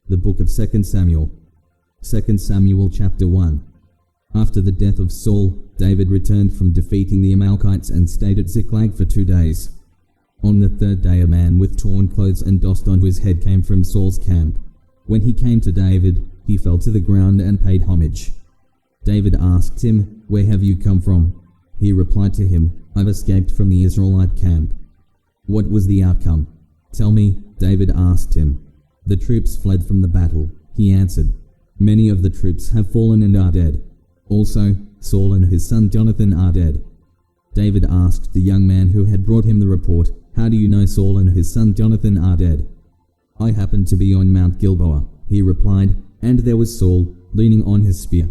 The Book of 2 Samuel. 2 Samuel chapter 1. After the death of Saul, David returned from defeating the Amalekites and stayed at Ziklag for 2 days. On the third day a man with torn clothes and dust on his head came from Saul's camp. When he came to David, he fell to the ground and paid homage. David asked him, "Where have you come from?" He replied to him, "I've escaped from the Israelite camp." "What was the outcome? Tell me," David asked him. "The troops fled from the battle," he answered. "Many of the troops have fallen and are dead. Also, Saul and his son Jonathan are dead." David asked the young man who had brought him the report, "How do you know Saul and his son Jonathan are dead?" "I happened to be on Mount Gilboa," he replied, "and there was Saul, leaning on his spear.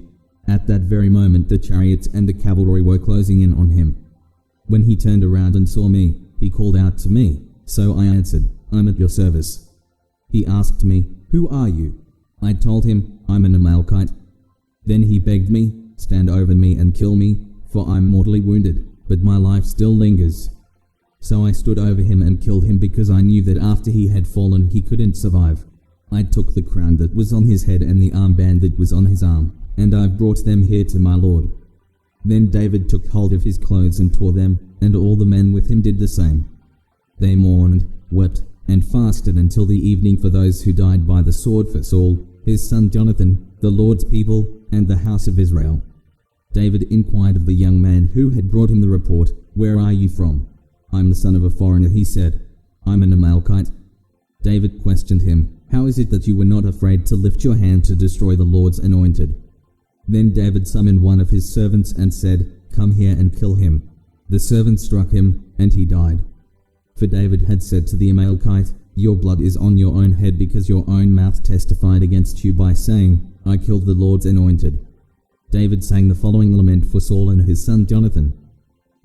At that very moment the chariots and the cavalry were closing in on him. When he turned around and saw me, he called out to me, so I answered, 'I'm at your service.' He asked me, 'Who are you?' I told him, 'I'm an Amalekite.' Then he begged me, 'Stand over me and kill me, for I'm mortally wounded, but my life still lingers.' So I stood over him and killed him because I knew that after he had fallen he couldn't survive. I took the crown that was on his head and the armband that was on his arm, and I've brought them here to my lord." Then David took hold of his clothes and tore them, and all the men with him did the same. They mourned, wept, and fasted until the evening for those who died by the sword, for Saul, his son Jonathan, the Lord's people, and the house of Israel. David inquired of the young man who had brought him the report, "Where are you from?" "I'm the son of a foreigner," he said. "I'm an Amalekite." David questioned him, "How is it that you were not afraid to lift your hand to destroy the Lord's anointed?" Then David summoned one of his servants and said, "Come here and kill him." The servant struck him, and he died. For David had said to the Amalekite, "Your blood is on your own head, because your own mouth testified against you by saying, 'I killed the Lord's anointed.'" David sang the following lament for Saul and his son Jonathan.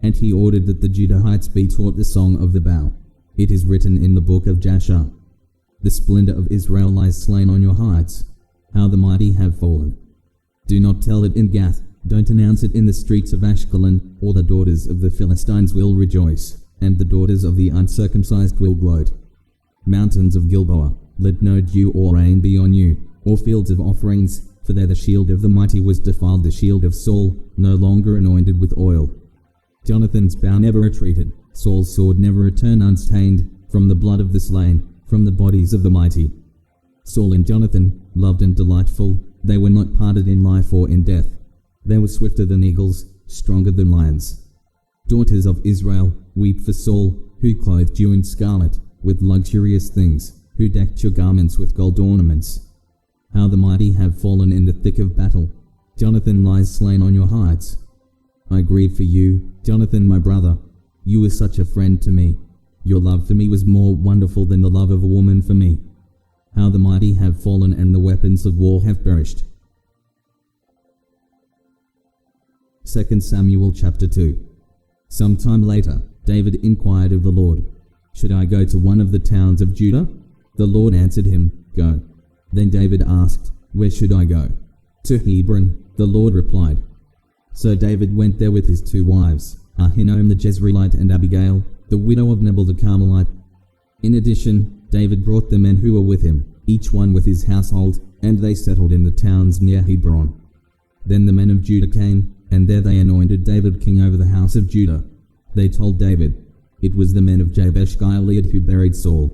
And he ordered that the Judahites be taught the song of the bow. It is written in the book of Jasher, "The splendor of Israel lies slain on your heights. How the mighty have fallen." Do not tell it in Gath, don't announce it in the streets of Ashkelon, or the daughters of the Philistines will rejoice, and the daughters of the uncircumcised will gloat. Mountains of Gilboa, let no dew or rain be on you, or fields of offerings, for there the shield of the mighty was defiled, the shield of Saul, no longer anointed with oil. Jonathan's bow never retreated, Saul's sword never returned unstained, from the blood of the slain, from the bodies of the mighty. Saul and Jonathan, loved and delightful, they were not parted in life or in death. They were swifter than eagles, stronger than lions. Daughters of Israel, weep for Saul, who clothed you in scarlet, with luxurious things, who decked your garments with gold ornaments. How the mighty have fallen in the thick of battle. Jonathan lies slain on your heights. I grieve for you, Jonathan my brother. You were such a friend to me. Your love for me was more wonderful than the love of a woman for me. How the mighty have fallen and the weapons of war have perished. 2 Samuel chapter 2. Some time later, David inquired of the Lord, "Should I go to one of the towns of Judah?" The Lord answered him, "Go." Then David asked, "Where should I go?" "To Hebron," the Lord replied. So David went there with his 2 wives, Ahinoam the Jezreelite and Abigail, the widow of Nabal the Carmelite. In addition, David brought the men who were with him, each one with his household, and they settled in the towns near Hebron. Then the men of Judah came, and there they anointed David king over the house of Judah. They told David, "It was the men of Jabesh Gilead who buried Saul."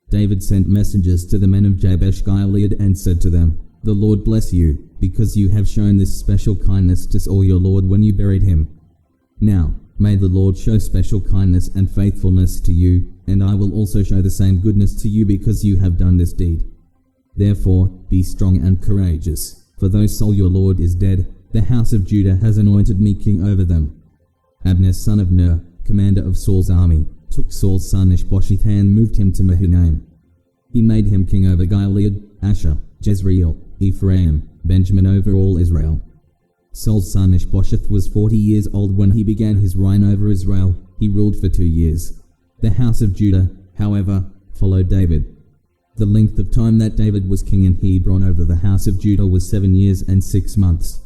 David sent messengers to the men of Jabesh Gilead and said to them, "The Lord bless you, because you have shown this special kindness to Saul your lord when you buried him. Now, may the Lord show special kindness and faithfulness to you, and I will also show the same goodness to you because you have done this deed. Therefore, be strong and courageous, for though Saul your lord is dead, the house of Judah has anointed me king over them." Abner son of Ner, commander of Saul's army, took Saul's son Ishbosheth and moved him to Mahanaim. He made him king over Gilead, Asher, Jezreel, Ephraim, Benjamin over all Israel. Saul's son Ishbosheth was 40 years old when he began his reign over Israel. He ruled for 2 years. The house of Judah, however, followed David. The length of time that David was king in Hebron over the house of Judah was 7 years and 6 months.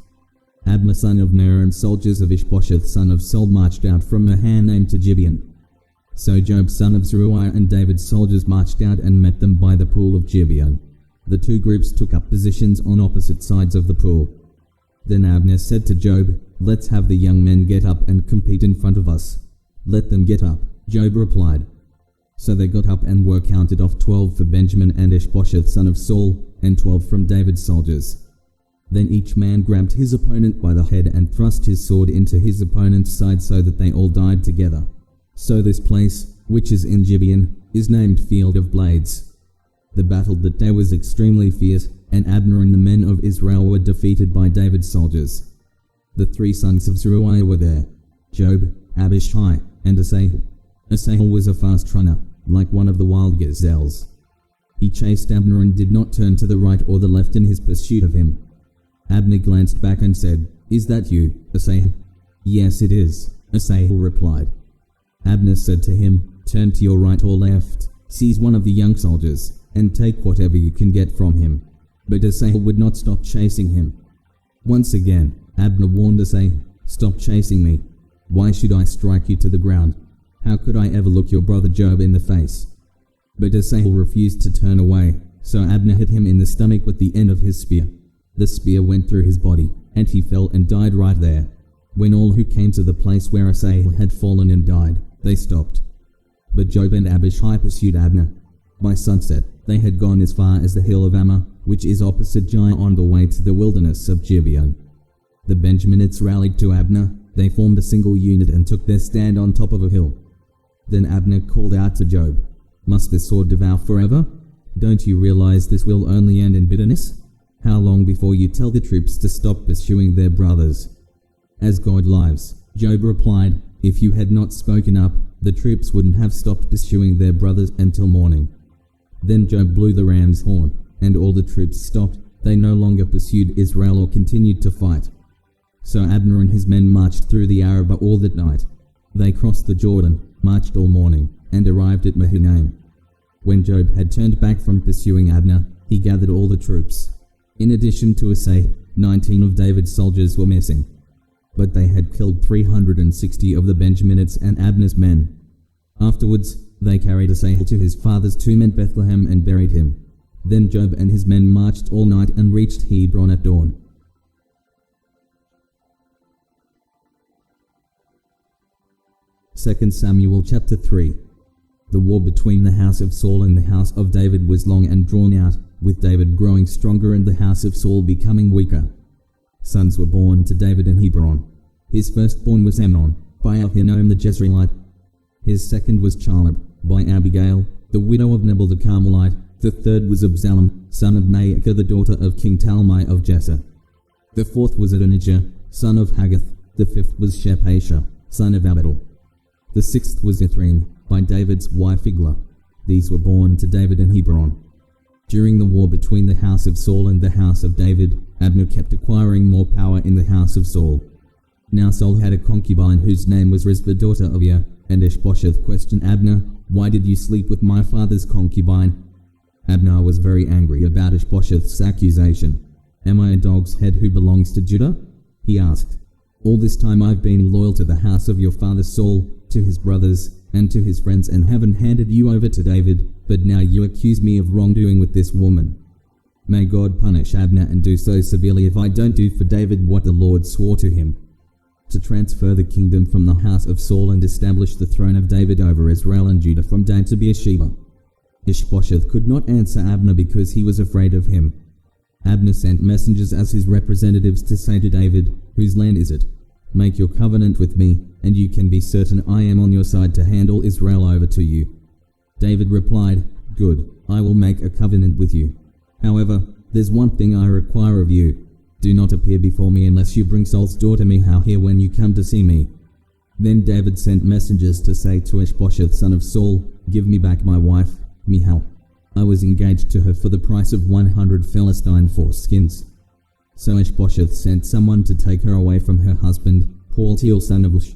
Abner son of Ner and soldiers of Ishbosheth son of Saul marched out from Mahanaim to Gibeon. So Joab son of Zeruiah and David's soldiers marched out and met them by the pool of Gibeon. The two groups took up positions on opposite sides of the pool. Then Abner said to Job, "Let's have the young men get up and compete in front of us." "Let them get up," Job replied. So they got up and were counted off 12 for Benjamin and Ishbosheth son of Saul, and 12 from David's soldiers. Then each man grabbed his opponent by the head and thrust his sword into his opponent's side so that they all died together. So this place, which is in Gibeon, is named Field of Blades. The battle that day was extremely fierce, and Abner and the men of Israel were defeated by David's soldiers. The three sons of Zeruiah were there: Job, Abishai, and Asahel. Asahel was a fast runner, like one of the wild gazelles. He chased Abner and did not turn to the right or the left in his pursuit of him. Abner glanced back and said, "Is that you, Asahel?" "Yes, it is," Asahel replied. Abner said to him, "Turn to your right or left, seize one of the young soldiers, and take whatever you can get from him." But Asahel would not stop chasing him. Once again, Abner warned Asahel, "Stop chasing me. Why should I strike you to the ground? How could I ever look your brother Job in the face?" But Asahel refused to turn away, so Abner hit him in the stomach with the end of his spear. The spear went through his body, and he fell and died right there. When all who came to the place where Asahel had fallen and died, they stopped. But Job and Abishai pursued Abner. By sunset, they had gone as far as the hill of Ammah, which is opposite Giah, on the way to the wilderness of Gibeon. The Benjaminites rallied to Abner. They formed a single unit and took their stand on top of a hill. Then Abner called out to Job, "Must this sword devour forever? Don't you realize this will only end in bitterness? How long before you tell the troops to stop pursuing their brothers?" "As God lives," Job replied, "if you had not spoken up, the troops wouldn't have stopped pursuing their brothers until morning." Then Job blew the ram's horn, and all the troops stopped. They no longer pursued Israel or continued to fight. So Abner and his men marched through the Arabah all that night. They crossed the Jordan, marched all morning, and arrived at Mahanaim. When Job had turned back from pursuing Abner, he gathered all the troops. In addition to Asahel, 19 of David's soldiers were missing. But they had killed 360 of the Benjaminites and Abner's men. Afterwards, they carried Asahel to his father's tomb in Bethlehem and buried him. Then Job and his men marched all night and reached Hebron at dawn. 2 Samuel chapter 3. The war between the house of Saul and the house of David was long and drawn out, with David growing stronger and the house of Saul becoming weaker. Sons were born to David in Hebron. His firstborn was Amnon, by Ahinoam the Jezreelite. His second was Chalab, by Abigail, the widow of Nabal the Carmelite. The third was Absalom, son of Maacah, the daughter of King Talmai of Jessa. The fourth was Adonijah, son of Haggith. The fifth was Shephasha, son of Abital. The sixth was Ithrein, by David's wife Iglah. These were born to David in Hebron. During the war between the house of Saul and the house of David, Abner kept acquiring more power in the house of Saul. Now Saul had a concubine whose name was Rizpah, daughter of Aiah, and Ishbosheth questioned Abner, "Why did you sleep with my father's concubine?" Abner was very angry about Ishbosheth's accusation. "Am I a dog's head who belongs to Judah?" he asked. "All this time I've been loyal to the house of your father Saul, to his brothers, and to his friends, and haven't handed you over to David, but now you accuse me of wrongdoing with this woman. May God punish Abner and do so severely if I don't do for David what the Lord swore to him, to transfer the kingdom from the house of Saul and establish the throne of David over Israel and Judah from Dan to Beersheba." Ishbosheth could not answer Abner because he was afraid of him. Abner sent messengers as his representatives to say to David, "Whose land is it? Make your covenant with me, and you can be certain I am on your side to handle Israel over to you." David replied, "Good, I will make a covenant with you. However, there's one thing I require of you. Do not appear before me unless you bring Saul's daughter Michal here when you come to see me." Then David sent messengers to say to Ishbosheth, son of Saul, "Give me back my wife, Michal. I was engaged to her for the price of 100 Philistine foreskins." So Ishbosheth sent someone to take her away from her husband, Paltiel son of Laish.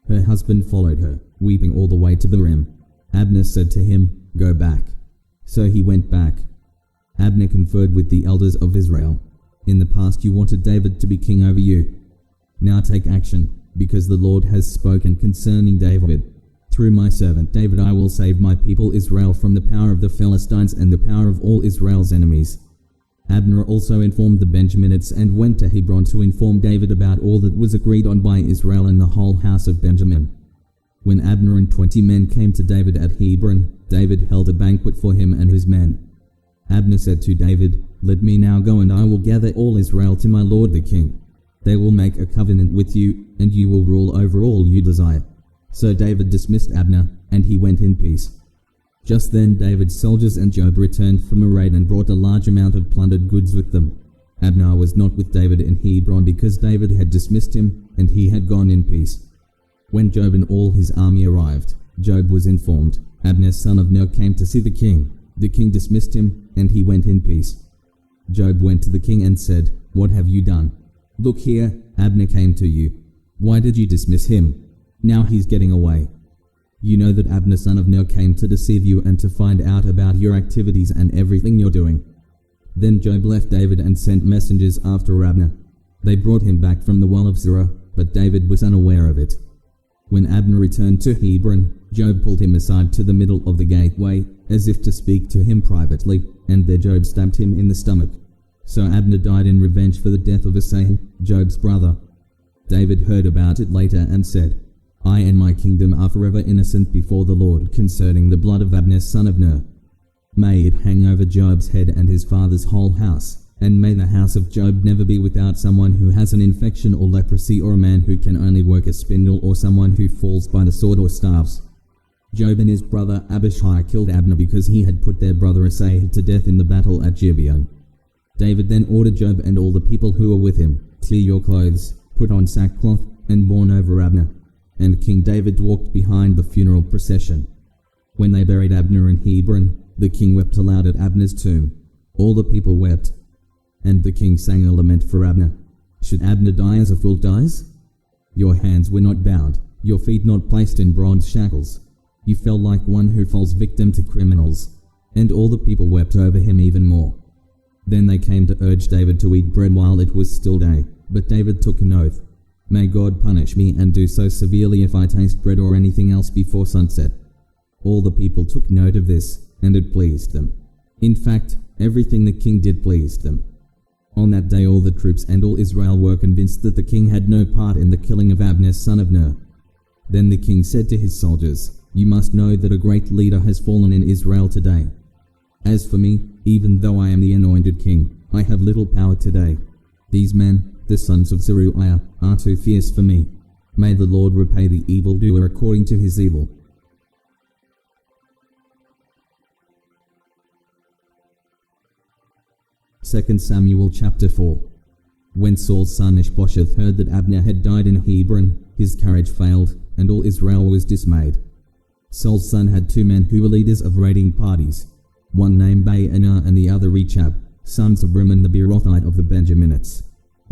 Her husband followed her, weeping all the way to the rim. Abner said to him, "Go back." So he went back. Abner conferred with the elders of Israel. "In the past you wanted David to be king over you. Now take action, because the Lord has spoken concerning David. Through my servant David I will save my people Israel from the power of the Philistines and the power of all Israel's enemies." Abner also informed the Benjaminites and went to Hebron to inform David about all that was agreed on by Israel and the whole house of Benjamin. When Abner and 20 men came to David at Hebron, David held a banquet for him and his men. Abner said to David, "Let me now go, and I will gather all Israel to my lord the king. They will make a covenant with you, and you will rule over all you desire." So David dismissed Abner, and he went in peace. Just then David's soldiers and Joab returned from a raid and brought a large amount of plundered goods with them. Abner was not with David in Hebron because David had dismissed him, and he had gone in peace. When Joab and all his army arrived, Joab was informed. Abner son of Ner came to see the king. The king dismissed him, and he went in peace. Joab went to the king and said, "What have you done? Look here, Abner came to you. Why did you dismiss him? Now he's getting away. You know that Abner son of Ner came to deceive you and to find out about your activities and everything you're doing." Then Joab left David and sent messengers after Abner. They brought him back from the well of Zerah, but David was unaware of it. When Abner returned to Hebron, Joab pulled him aside to the middle of the gateway, as if to speak to him privately, and there Joab stabbed him in the stomach. So Abner died in revenge for the death of Asahel, Joab's brother. David heard about it later and said, "I and my kingdom are forever innocent before the Lord concerning the blood of Abner son of Ner. May it hang over Joab's head and his father's whole house, and may the house of Joab never be without someone who has an infection or leprosy, or a man who can only work a spindle, or someone who falls by the sword or starves." Joab and his brother Abishai killed Abner because he had put their brother Asahel to death in the battle at Gibeon. David then ordered Joab and all the people who were with him, "Tear your clothes, put on sackcloth, and mourn over Abner." And King David walked behind the funeral procession. When they buried Abner in Hebron, the king wept aloud at Abner's tomb. All the people wept. And the king sang a lament for Abner. "Should Abner die as a fool dies? Your hands were not bound, your feet not placed in bronze shackles. You fell like one who falls victim to criminals." And all the people wept over him even more. Then they came to urge David to eat bread while it was still day, but David took an oath. "May God punish me and do so severely if I taste bread or anything else before sunset." All the people took note of this, and it pleased them. In fact, everything the king did pleased them. On that day all the troops and all Israel were convinced that the king had no part in the killing of Abner son of Ner. Then the king said to his soldiers, "You must know that a great leader has fallen in Israel today. As for me, even though I am the anointed king, I have little power today. These men, the sons of Zeruiah, are too fierce for me. May the Lord repay the evildoer according to his evil." Second Samuel chapter 4. When Saul's son Ishbosheth heard that Abner had died in Hebron, his courage failed, and all Israel was dismayed. Saul's son had 2 men who were leaders of raiding parties, one named Baanah and the other Rechab, sons of Rimmon the Beerothite of the Benjaminites.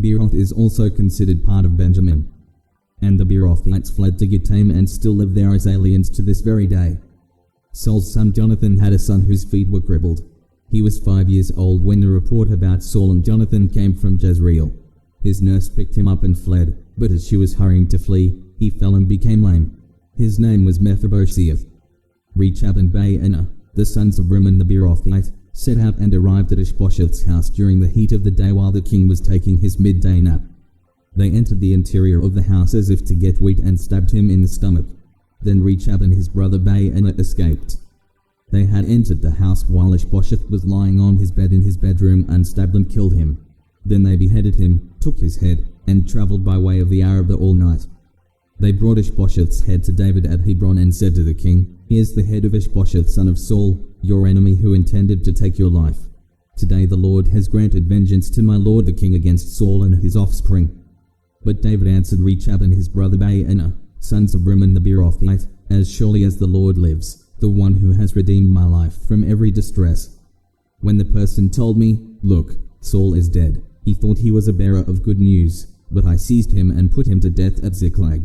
Beeroth is also considered part of Benjamin. And the Beerothites fled to Gittaim and still live there as aliens to this very day. Saul's son Jonathan had a son whose feet were crippled. He was 5 years old when the report about Saul and Jonathan came from Jezreel. His nurse picked him up and fled, but as she was hurrying to flee, he fell and became lame. His name was Mephibosheth. Rechab and Baanah, the sons of Rimmon the Beerothite, set out and arrived at Ishbosheth's house during the heat of the day while the king was taking his midday nap. They entered the interior of the house as if to get wheat and stabbed him in the stomach. Then Rechab and his brother Baanah escaped. They had entered the house while Ishbosheth was lying on his bed in his bedroom and stabbed and killed him. Then they beheaded him, took his head, and travelled by way of the Arabah all night. They brought Ishbosheth's head to David at Hebron and said to the king, "Here's the head of Ishbosheth son of Saul, your enemy who intended to take your life. Today the Lord has granted vengeance to my lord the king against Saul and his offspring." But David answered Rechab and his brother Baanah, sons of Rimmon the Beerothite, "As surely as the Lord lives, the one who has redeemed my life from every distress. When the person told me, 'Look, Saul is dead,' he thought he was a bearer of good news, but I seized him and put him to death at Ziklag.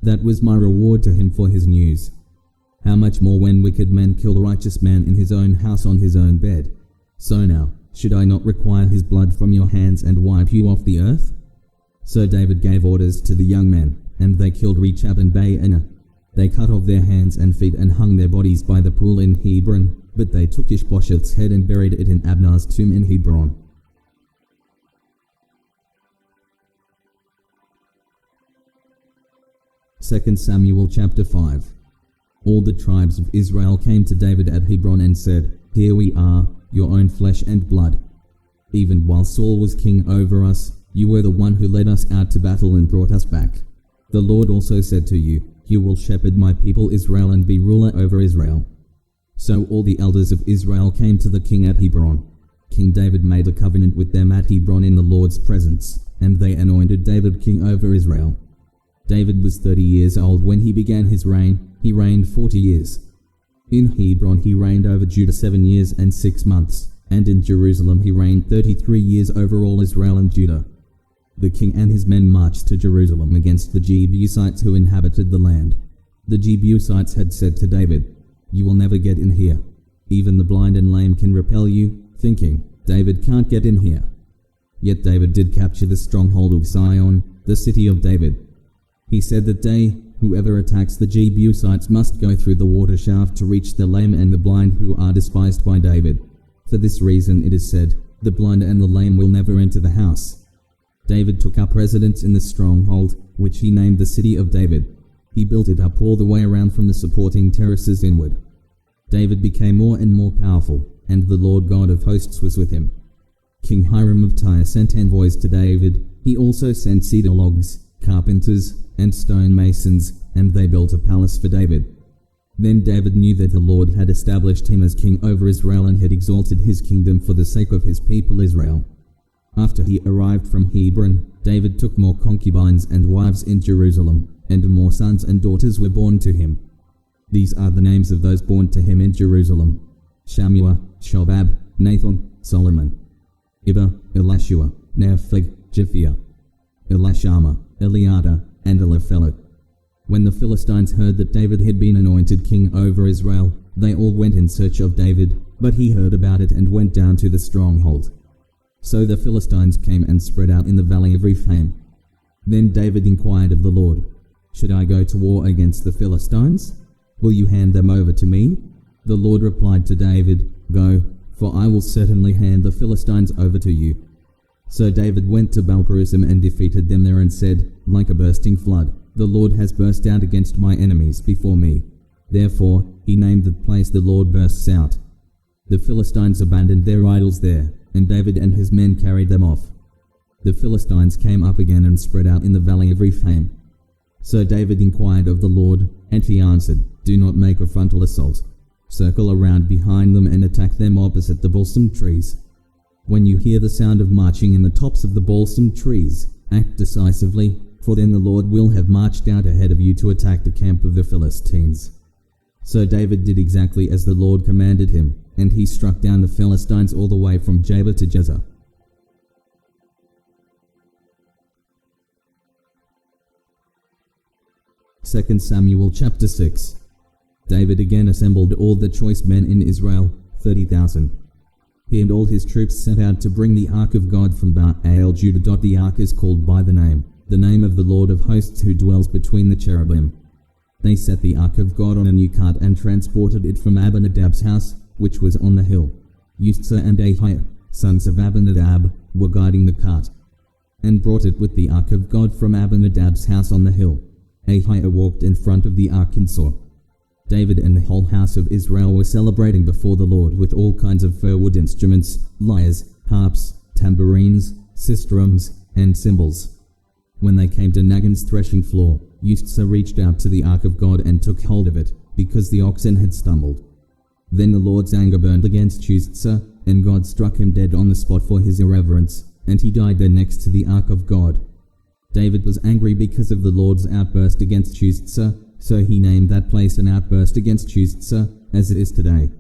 That was my reward to him for his news. How much more when wicked men kill a righteous man in his own house on his own bed? So now, should I not require his blood from your hands and wipe you off the earth?" So David gave orders to the young men, and they killed Rechab and Baanah. They cut off their hands and feet and hung their bodies by the pool in Hebron, but they took Ishbosheth's head and buried it in Abner's tomb in Hebron. Second Samuel chapter 5. All the tribes of Israel came to David at Hebron and said, "Here we are, your own flesh and blood. Even while Saul was king over us, you were the one who led us out to battle and brought us back. The Lord also said to you, 'You will shepherd my people Israel and be ruler over Israel.'" So all the elders of Israel came to the king at Hebron. King David made a covenant with them at Hebron in the Lord's presence, and they anointed David king over Israel. David was 30 years old when he began his reign. He reigned 40 years. In Hebron he reigned over Judah 7 years and 6 months, and in Jerusalem he reigned 33 years over all Israel and Judah. The king and his men marched to Jerusalem against the Jebusites who inhabited the land. The Jebusites had said to David, "You will never get in here. Even the blind and lame can repel you," thinking, "David can't get in here." Yet David did capture the stronghold of Sion, the city of David. He said that day, "Whoever attacks the Jebusites must go through the water shaft to reach the lame and the blind who are despised by David." For this reason it is said, "The blind and the lame will never enter the house." David took up residence in the stronghold, which he named the city of David. He built it up all the way around from the supporting terraces inward. David became more and more powerful, and the Lord God of hosts was with him. King Hiram of Tyre sent envoys to David. He also sent cedar logs, carpenters, and stone masons, and they built a palace for David. Then David knew that the Lord had established him as king over Israel and had exalted his kingdom for the sake of his people Israel. After he arrived from Hebron, David took more concubines and wives in Jerusalem, and more sons and daughters were born to him. These are the names of those born to him in Jerusalem: Shammua, Shobab, Nathan, Solomon, Ibba, Elishua, Nepheg, Japhia, Elishama, Eliada, and Eliphelet. When the Philistines heard that David had been anointed king over Israel, they all went in search of David, but he heard about it and went down to the stronghold. So the Philistines came and spread out in the valley of Rephaim. Then David inquired of the Lord, "Should I go to war against the Philistines? Will you hand them over to me?" The Lord replied to David, "Go, for I will certainly hand the Philistines over to you." So David went to Baal-perazim and defeated them there and said, "Like a bursting flood, the Lord has burst out against my enemies before me." Therefore he named the place "The Lord Bursts Out." The Philistines abandoned their idols there, and David and his men carried them off. The Philistines came up again and spread out in the valley of Rephaim. So David inquired of the Lord, and he answered, "Do not make a frontal assault. Circle around behind them and attack them opposite the balsam trees. When you hear the sound of marching in the tops of the balsam trees, act decisively, for then the Lord will have marched out ahead of you to attack the camp of the Philistines." So David did exactly as the Lord commanded him, and he struck down the Philistines all the way from Jabber to Jezer. Second Samuel chapter 6. David again assembled all the choice men in Israel, 30,000. He and all his troops set out to bring the ark of God from Baal Judah. The ark is called by the name of the Lord of hosts who dwells between the cherubim. They set the ark of God on a new cart and transported it from Abinadab's house, which was on the hill. Uzzah and Ahiah, sons of Abinadab, were guiding the cart, and brought it with the ark of God from Abinadab's house on the hill. Ahiah walked in front of the ark and saw. David and the whole house of Israel were celebrating before the Lord with all kinds of fir-wood instruments, lyres, harps, tambourines, sistrums, and cymbals. When they came to Nagin's threshing floor, Uzzah reached out to the ark of God and took hold of it, because the oxen had stumbled. Then the Lord's anger burned against Uzzah, and God struck him dead on the spot for his irreverence, and he died there next to the ark of God. David was angry because of the Lord's outburst against Uzzah, so he named that place an outburst against Uzzah, as it is today.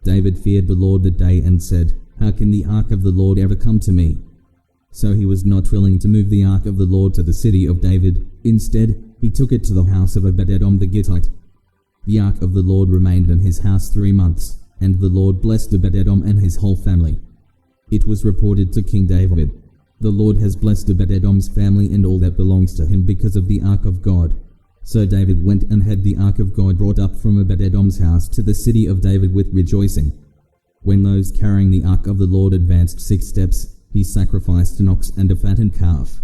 David feared the Lord that day and said, "How can the ark of the Lord ever come to me?" So he was not willing to move the ark of the Lord to the city of David. Instead, he took it to the house of Obed-Edom the Gittite. The ark of the Lord remained in his house 3 months, and the Lord blessed Obed-Edom and his whole family. It was reported to King David, "The Lord has blessed Obed-Edom's family and all that belongs to him because of the ark of God." So David went and had the ark of God brought up from Obed-Edom's house to the city of David with rejoicing. When those carrying the ark of the Lord advanced 6 steps, he sacrificed an ox and a fattened calf.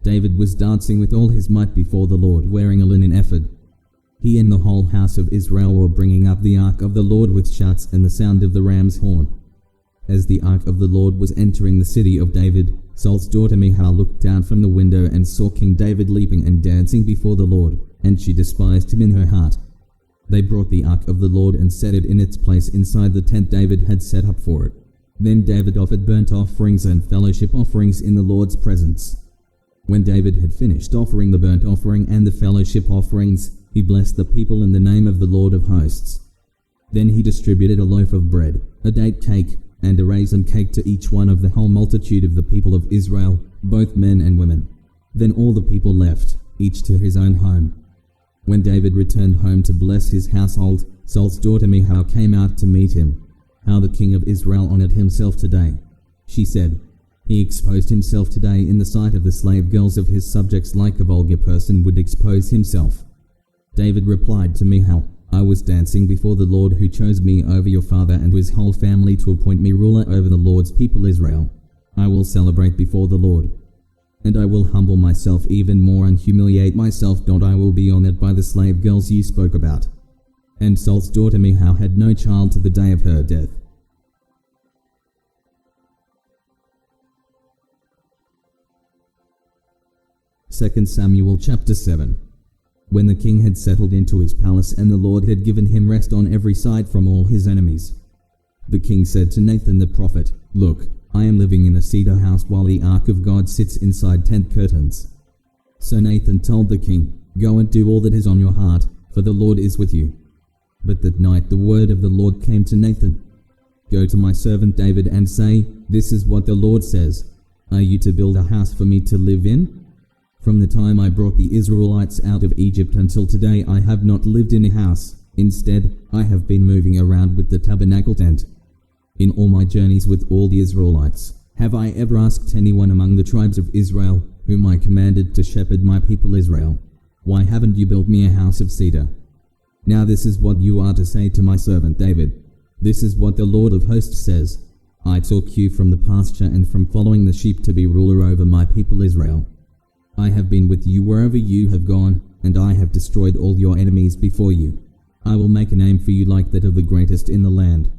David was dancing with all his might before the Lord, wearing a linen ephod. He and the whole house of Israel were bringing up the ark of the Lord with shouts and the sound of the ram's horn. As the ark of the Lord was entering the city of David, Saul's daughter Michal looked down from the window and saw King David leaping and dancing before the Lord, and she despised him in her heart. They brought the ark of the Lord and set it in its place inside the tent David had set up for it. Then David offered burnt offerings and fellowship offerings in the Lord's presence. When David had finished offering the burnt offering and the fellowship offerings, he blessed the people in the name of the Lord of hosts. Then he distributed a loaf of bread, a date cake, and a raisin cake to each one of the whole multitude of the people of Israel, both men and women. Then all the people left, each to his own home. When David returned home to bless his household, Saul's daughter Michal came out to meet him. How the king of Israel honored himself today. She said, he exposed himself today in the sight of the slave girls of his subjects like a vulgar person would expose himself. David replied to Michal, I was dancing before the Lord who chose me over your father and his whole family to appoint me ruler over the Lord's people Israel. I will celebrate before the Lord. And I will humble myself even more and humiliate myself, not I will be honored by the slave girls you spoke about. And Saul's daughter Michal had no child to the day of her death. Second Samuel chapter 7. When the king had settled into his palace and the Lord had given him rest on every side from all his enemies, the king said to Nathan the prophet, Look, I am living in a cedar house while the ark of God sits inside tent curtains. So Nathan told the king, Go and do all that is on your heart, for the Lord is with you. But that night the word of the Lord came to Nathan. Go to my servant David and say, This is what the Lord says. Are you to build a house for me to live in? From the time I brought the Israelites out of Egypt until today I have not lived in a house. Instead, I have been moving around with the tabernacle tent. In all my journeys with all the Israelites, have I ever asked anyone among the tribes of Israel, whom I commanded to shepherd my people Israel, Why haven't you built me a house of cedar? Now this is what you are to say to my servant David. This is what the Lord of hosts says. I took you from the pasture and from following the sheep to be ruler over my people Israel. I have been with you wherever you have gone, and I have destroyed all your enemies before you. I will make a name for you like that of the greatest in the land.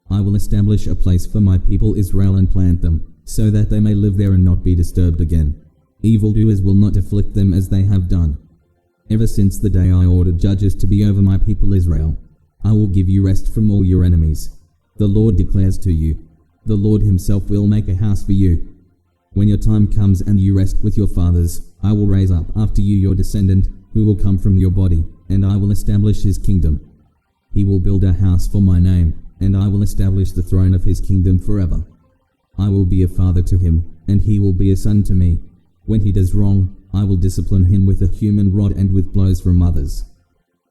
I will establish a place for my people Israel and plant them, so that they may live there and not be disturbed again. Evildoers will not afflict them as they have done. Ever since the day I ordered judges to be over my people Israel, I will give you rest from all your enemies. The Lord declares to you, the Lord himself will make a house for you. When your time comes and you rest with your fathers, I will raise up after you your descendant, who will come from your body, and I will establish his kingdom. He will build a house for my name, and I will establish the throne of his kingdom forever. I will be a father to him, and he will be a son to me. When he does wrong, I will discipline him with a human rod and with blows from others.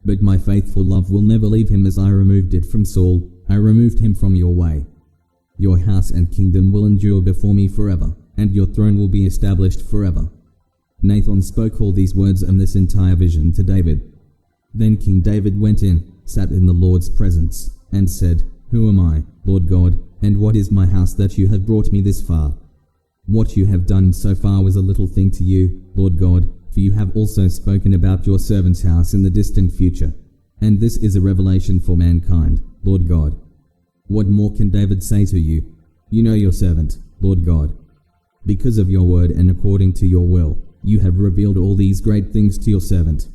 But my faithful love will never leave him as I removed it from Saul. I removed him from your way. Your house and kingdom will endure before me forever, and your throne will be established forever. Nathan spoke all these words and this entire vision to David. Then King David went in, sat in the Lord's presence, and said, Who am I, Lord God, and what is my house that you have brought me this far? What you have done so far was a little thing to you, Lord God, for you have also spoken about your servant's house in the distant future. And this is a revelation for mankind, Lord God. What more can David say to you? You know your servant, Lord God. Because of your word and according to your will, you have revealed all these great things to your servant.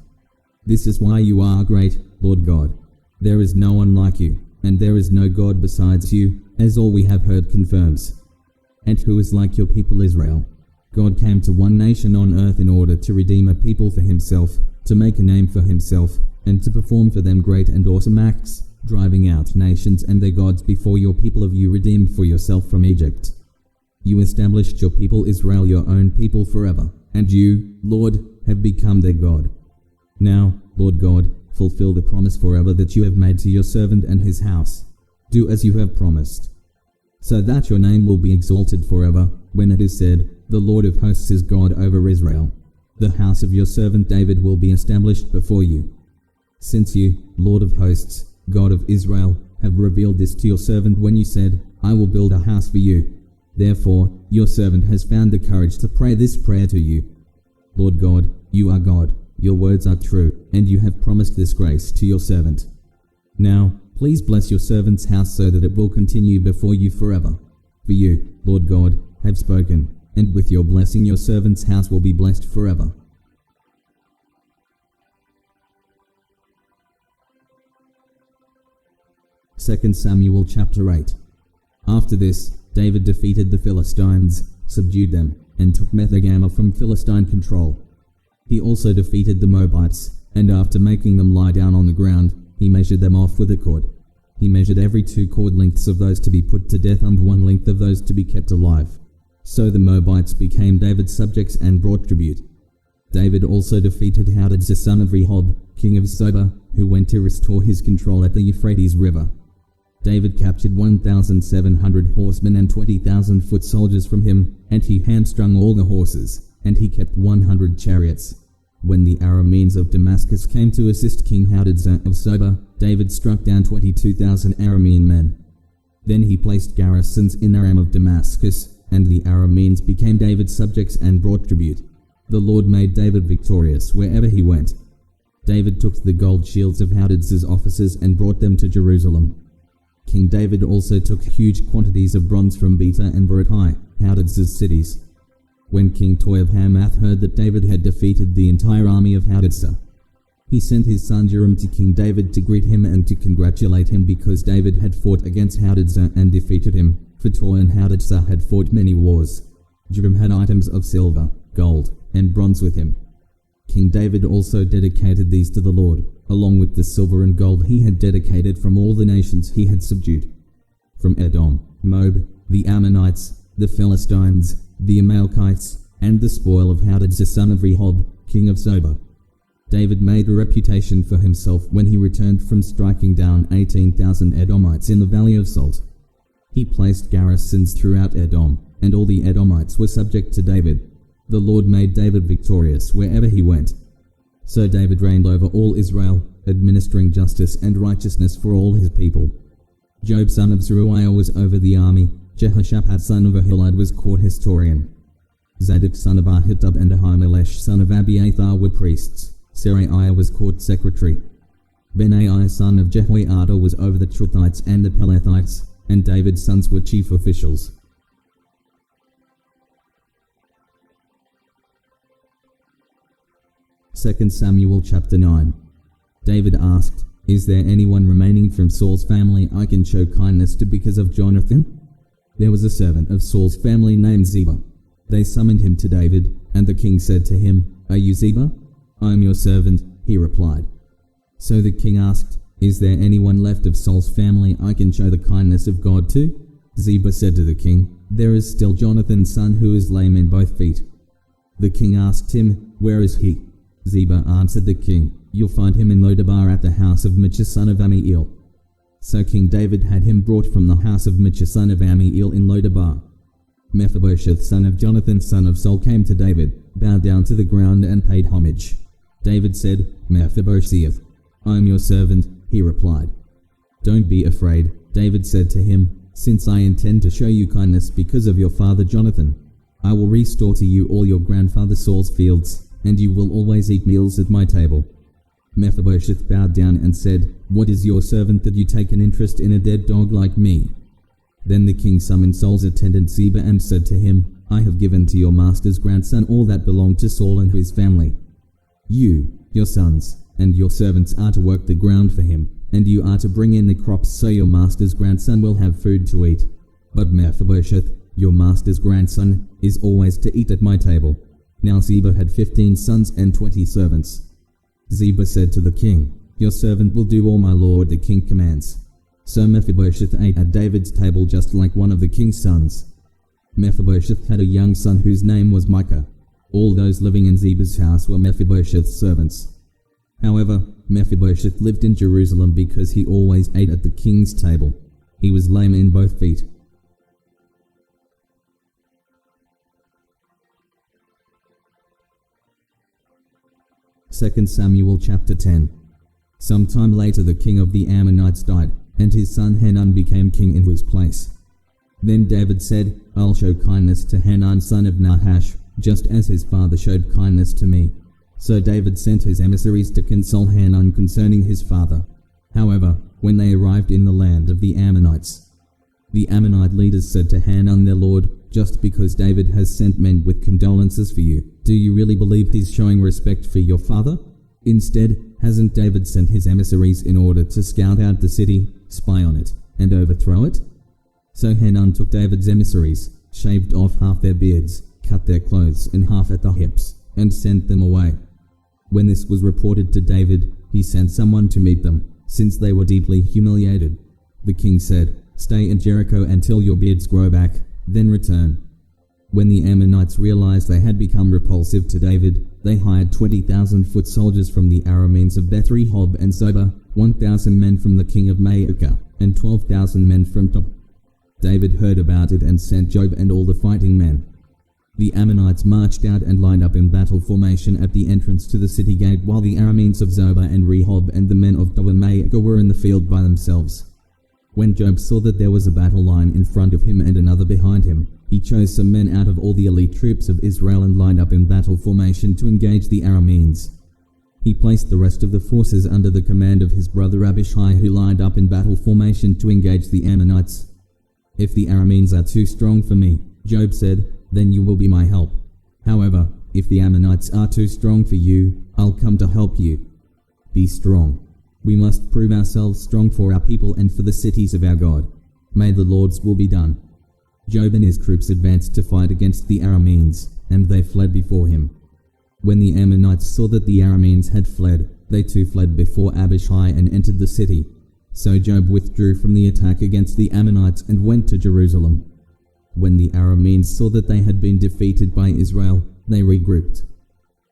This is why you are great, Lord God. There is no one like you, and there is no God besides you, as all we have heard confirms. And who is like your people Israel? God came to one nation on earth in order to redeem a people for himself, to make a name for himself, and to perform for them great and awesome acts, driving out nations and their gods before your people of you redeemed for yourself from Egypt. You established your people Israel, your own people forever, and you, Lord, have become their God. Now, Lord God, fulfill the promise forever that you have made to your servant and his house. Do as you have promised, so that your name will be exalted forever, when it is said, The Lord of hosts is God over Israel. The house of your servant David will be established before you. Since you, Lord of hosts, God of Israel, have revealed this to your servant when you said, I will build a house for you. Therefore, your servant has found the courage to pray this prayer to you. Lord God, you are God, your words are true, and you have promised this grace to your servant. Now, please bless your servant's house so that it will continue before you forever. For you, Lord God, have spoken, and with your blessing your servant's house will be blessed forever. Second Samuel chapter 8. After this, David defeated the Philistines, subdued them, and took Methegama from Philistine control. He also defeated the Moabites, and after making them lie down on the ground, he measured them off with a cord. He measured every 2 cord lengths of those to be put to death and 1 length of those to be kept alive. So the Moabites became David's subjects and brought tribute. David also defeated Hadadezer son of Rehob, king of Zobah, who went to restore his control at the Euphrates River. David captured 1,700 horsemen and 20,000 foot soldiers from him, and he hamstrung all the horses, and he kept 100 chariots. When the Arameans of Damascus came to assist King Hadadezer of Zobah, David struck down 22,000 Aramean men. Then he placed garrisons in Aram of Damascus, and the Arameans became David's subjects and brought tribute. The Lord made David victorious wherever he went. David took the gold shields of Hadadezer's officers and brought them to Jerusalem. King David also took huge quantities of bronze from Beta and Berothai, Hadadezer's cities. When King Toi of Hamath heard that David had defeated the entire army of Hadadezer, he sent his son Joram to King David to greet him and to congratulate him because David had fought against Hadadezer and defeated him, for Toi and Hadadezer had fought many wars. Joram had items of silver, gold, and bronze with him. King David also dedicated these to the Lord, along with the silver and gold he had dedicated from all the nations he had subdued. From Edom, Moab, the Ammonites, the Philistines, the Amalekites, and the spoil of Hadadezer son of Rehob, king of Zobah. David made a reputation for himself when he returned from striking down 18,000 Edomites in the Valley of Salt. He placed garrisons throughout Edom, and all the Edomites were subject to David. The Lord made David victorious wherever he went. So David reigned over all Israel, administering justice and righteousness for all his people. Job son of Zeruiah was over the army. Jehoshaphat son of Ahilud was court historian. Zadok son of Ahitub and Ahimelech son of Abiathar were priests. Seraiah was court secretary. Benaiah son of Jehoiada was over the Truthites and the Pelethites, and David's sons were chief officials. Second Samuel chapter 9. David asked, Is there anyone remaining from Saul's family I can show kindness to because of Jonathan? There was a servant of Saul's family named Ziba. They summoned him to David, and the king said to him, Are you Ziba? I am your servant, he replied. So the king asked, Is there anyone left of Saul's family I can show the kindness of God to? Ziba said to the king, There is still Jonathan's son who is lame in both feet. The king asked him, Where is he? Ziba answered the king, You'll find him in Lodabar at the house of Michah son of Amiel. So King David had him brought from the house of Michah son of Amiel in Lodabar. Mephibosheth son of Jonathan son of Saul came to David, bowed down to the ground and paid homage. David said, Mephibosheth, I am your servant, he replied. Don't be afraid, David said to him, since I intend to show you kindness because of your father Jonathan. I will restore to you all your grandfather Saul's fields, and you will always eat meals at my table. Mephibosheth bowed down and said, What is your servant that you take an interest in a dead dog like me? Then the king summoned Saul's attendant Ziba and said to him, I have given to your master's grandson all that belonged to Saul and his family. You, your sons, and your servants are to work the ground for him, and you are to bring in the crops so your master's grandson will have food to eat. But Mephibosheth, your master's grandson, is always to eat at my table. Now Ziba had 15 sons and 20 servants. Ziba said to the king, Your servant will do all my lord the king commands. So Mephibosheth ate at David's table just like one of the king's sons. Mephibosheth had a young son whose name was Micah. All those living in Ziba's house were Mephibosheth's servants. However, Mephibosheth lived in Jerusalem because he always ate at the king's table. He was lame in both feet. 2 Samuel chapter 10. Sometime later the king of the Ammonites died, and his son Hanun became king in his place. Then David said, I'll show kindness to Hanun son of Nahash, just as his father showed kindness to me. So David sent his emissaries to console Hanun concerning his father. However, when they arrived in the land of the Ammonites, the Ammonite leaders said to Hanun their lord, just because David has sent men with condolences for you, do you really believe he's showing respect for your father? Instead, hasn't David sent his emissaries in order to scout out the city, spy on it, and overthrow it? So Hanun took David's emissaries, shaved off half their beards, cut their clothes in half at the hips, and sent them away. When this was reported to David, he sent someone to meet them, since they were deeply humiliated. The king said, Stay in Jericho until your beards grow back, then return. When the Ammonites realized they had become repulsive to David, they hired 20,000 foot soldiers from the Arameans of Beth-rehob and Zobah, 1,000 men from the king of Maacah, and 12,000 men from Tob. David heard about it and sent Joab and all the fighting men. The Ammonites marched out and lined up in battle formation at the entrance to the city gate, while the Arameans of Zobah and Rehob and the men of Tob and Maacah were in the field by themselves. When Joab saw that there was a battle line in front of him and another behind him, he chose some men out of all the elite troops of Israel and lined up in battle formation to engage the Arameans. He placed the rest of the forces under the command of his brother Abishai, who lined up in battle formation to engage the Ammonites. If the Arameans are too strong for me, Joab said, then you will be my help. However, if the Ammonites are too strong for you, I'll come to help you. Be strong. We must prove ourselves strong for our people and for the cities of our God. May the Lord's will be done. Joab and his troops advanced to fight against the Arameans, and they fled before him. When the Ammonites saw that the Arameans had fled, they too fled before Abishai and entered the city. So Joab withdrew from the attack against the Ammonites and went to Jerusalem. When the Arameans saw that they had been defeated by Israel, they regrouped.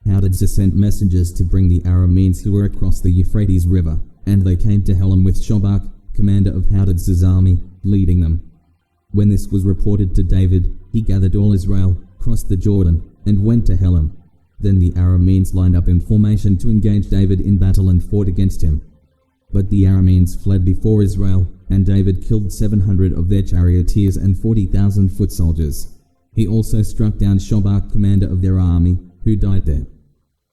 Hadadezer sent messengers to bring the Arameans who were across the Euphrates River, and they came to Helam with Shobach, commander of Hadadezer's army, leading them. When this was reported to David, he gathered all Israel, crossed the Jordan, and went to Helam. Then the Arameans lined up in formation to engage David in battle and fought against him. But the Arameans fled before Israel, and David killed 700 of their charioteers and 40,000 foot soldiers. He also struck down Shobach, commander of their army, who died there.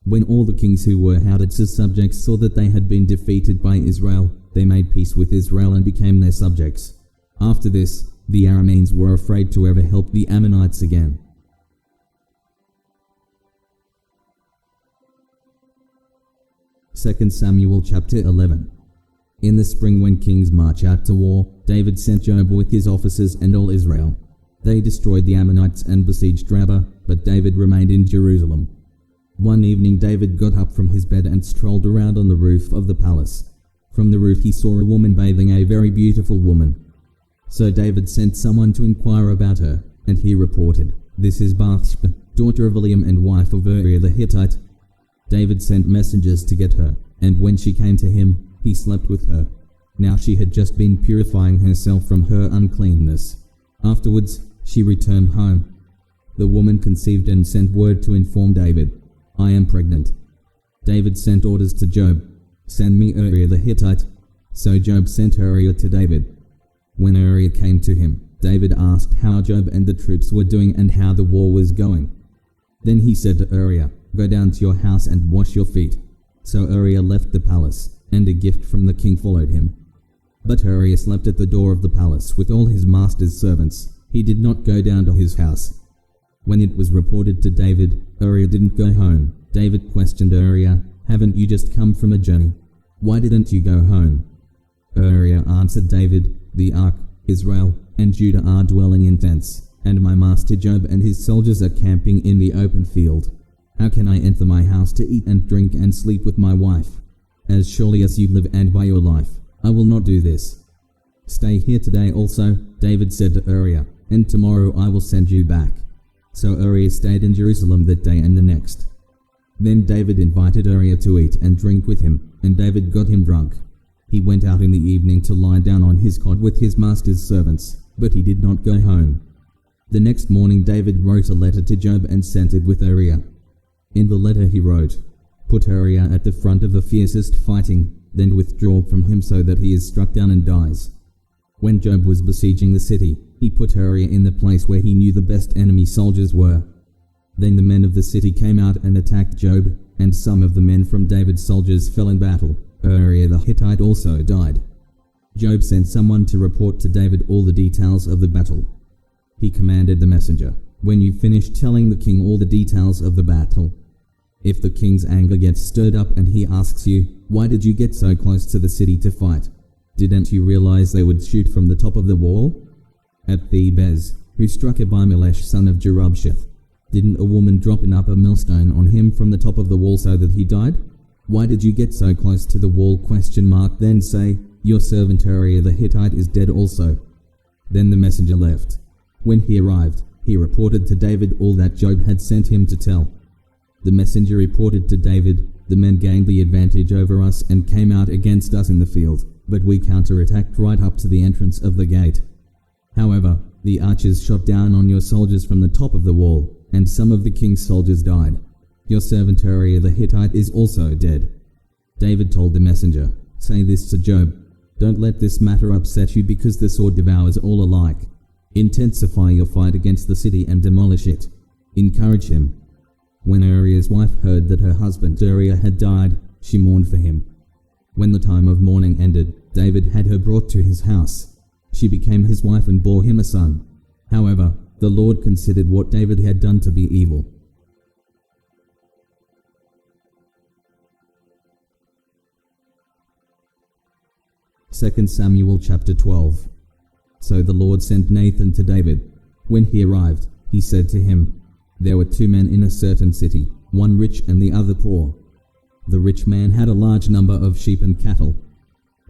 When all the kings who were Hadadezer's subjects saw that they had been defeated by Israel, they made peace with Israel and became their subjects. After this, the Arameans were afraid to ever help the Ammonites again. Second Samuel chapter 11. In the spring, when kings march out to war, David sent Joab with his officers and all Israel. They destroyed the Ammonites and besieged Rabbah, but David remained in Jerusalem. One evening David got up from his bed and strolled around on the roof of the palace. From the roof he saw a woman bathing, a very beautiful woman. So David sent someone to inquire about her, and he reported, This is Bathsheba, daughter of Eliam and wife of Uriah the Hittite. David sent messengers to get her, and when she came to him, he slept with her. Now she had just been purifying herself from her uncleanness. Afterwards, she returned home. The woman conceived and sent word to inform David, I am pregnant. David sent orders to Joab, Send me Uriah the Hittite. So Joab sent Uriah to David. When Uriah came to him, David asked how Joab and the troops were doing and how the war was going. Then he said to Uriah, Go down to your house and wash your feet. So Uriah left the palace, and a gift from the king followed him. But Uriah slept at the door of the palace with all his master's servants. He did not go down to his house. When it was reported to David, Uriah didn't go home. David questioned Uriah, Haven't you just come from a journey? Why didn't you go home? Uriah answered David, The ark, Israel, and Judah are dwelling in tents, and my master Joab and his soldiers are camping in the open field. How can I enter my house to eat and drink and sleep with my wife? As surely as you live and by your life, I will not do this. Stay here today also, David said to Uriah, and tomorrow I will send you back. So Uriah stayed in Jerusalem that day and the next. Then David invited Uriah to eat and drink with him, and David got him drunk. He went out in the evening to lie down on his cot with his master's servants, but he did not go home. The next morning David wrote a letter to Joab and sent it with Uriah. In the letter he wrote, put Uriah at the front of the fiercest fighting, then withdraw from him so that he is struck down and dies. When Job was besieging the city, he put Uriah in the place where he knew the best enemy soldiers were. Then the men of the city came out and attacked Job, and some of the men from David's soldiers fell in battle. Uriah the Hittite also died. Job sent someone to report to David all the details of the battle. He commanded the messenger, "When you finish telling the king all the details of the battle, if the king's anger gets stirred up and he asks you, 'Why did you get so close to the city to fight? Didn't you realize they would shoot from the top of the wall?' At Thebez, who struck Abimelech son of Jerubsheth, didn't a woman drop an upper millstone on him from the top of the wall so that he died? Why did you get so close to the wall? Then say, 'Your servant Uriah the Hittite is dead also.'" Then the messenger left. When he arrived, he reported to David all that Job had sent him to tell. The messenger reported to David, "The men gained the advantage over us and came out against us in the field, but we counterattacked right up to the entrance of the gate. However, the archers shot down on your soldiers from the top of the wall, and some of the king's soldiers died. Your servant Uriah the Hittite is also dead." David told the messenger, "Say this to Job, 'Don't let this matter upset you because the sword devours all alike. Intensify your fight against the city and demolish it. Encourage him.'" When Uriah's wife heard that her husband Uriah had died, she mourned for him. When the time of mourning ended, David had her brought to his house. She became his wife and bore him a son. However, the Lord considered what David had done to be evil. Second Samuel chapter 12. So the Lord sent Nathan to David. When he arrived, he said to him, "There were two men in a certain city, one rich and the other poor. The rich man had a large number of sheep and cattle,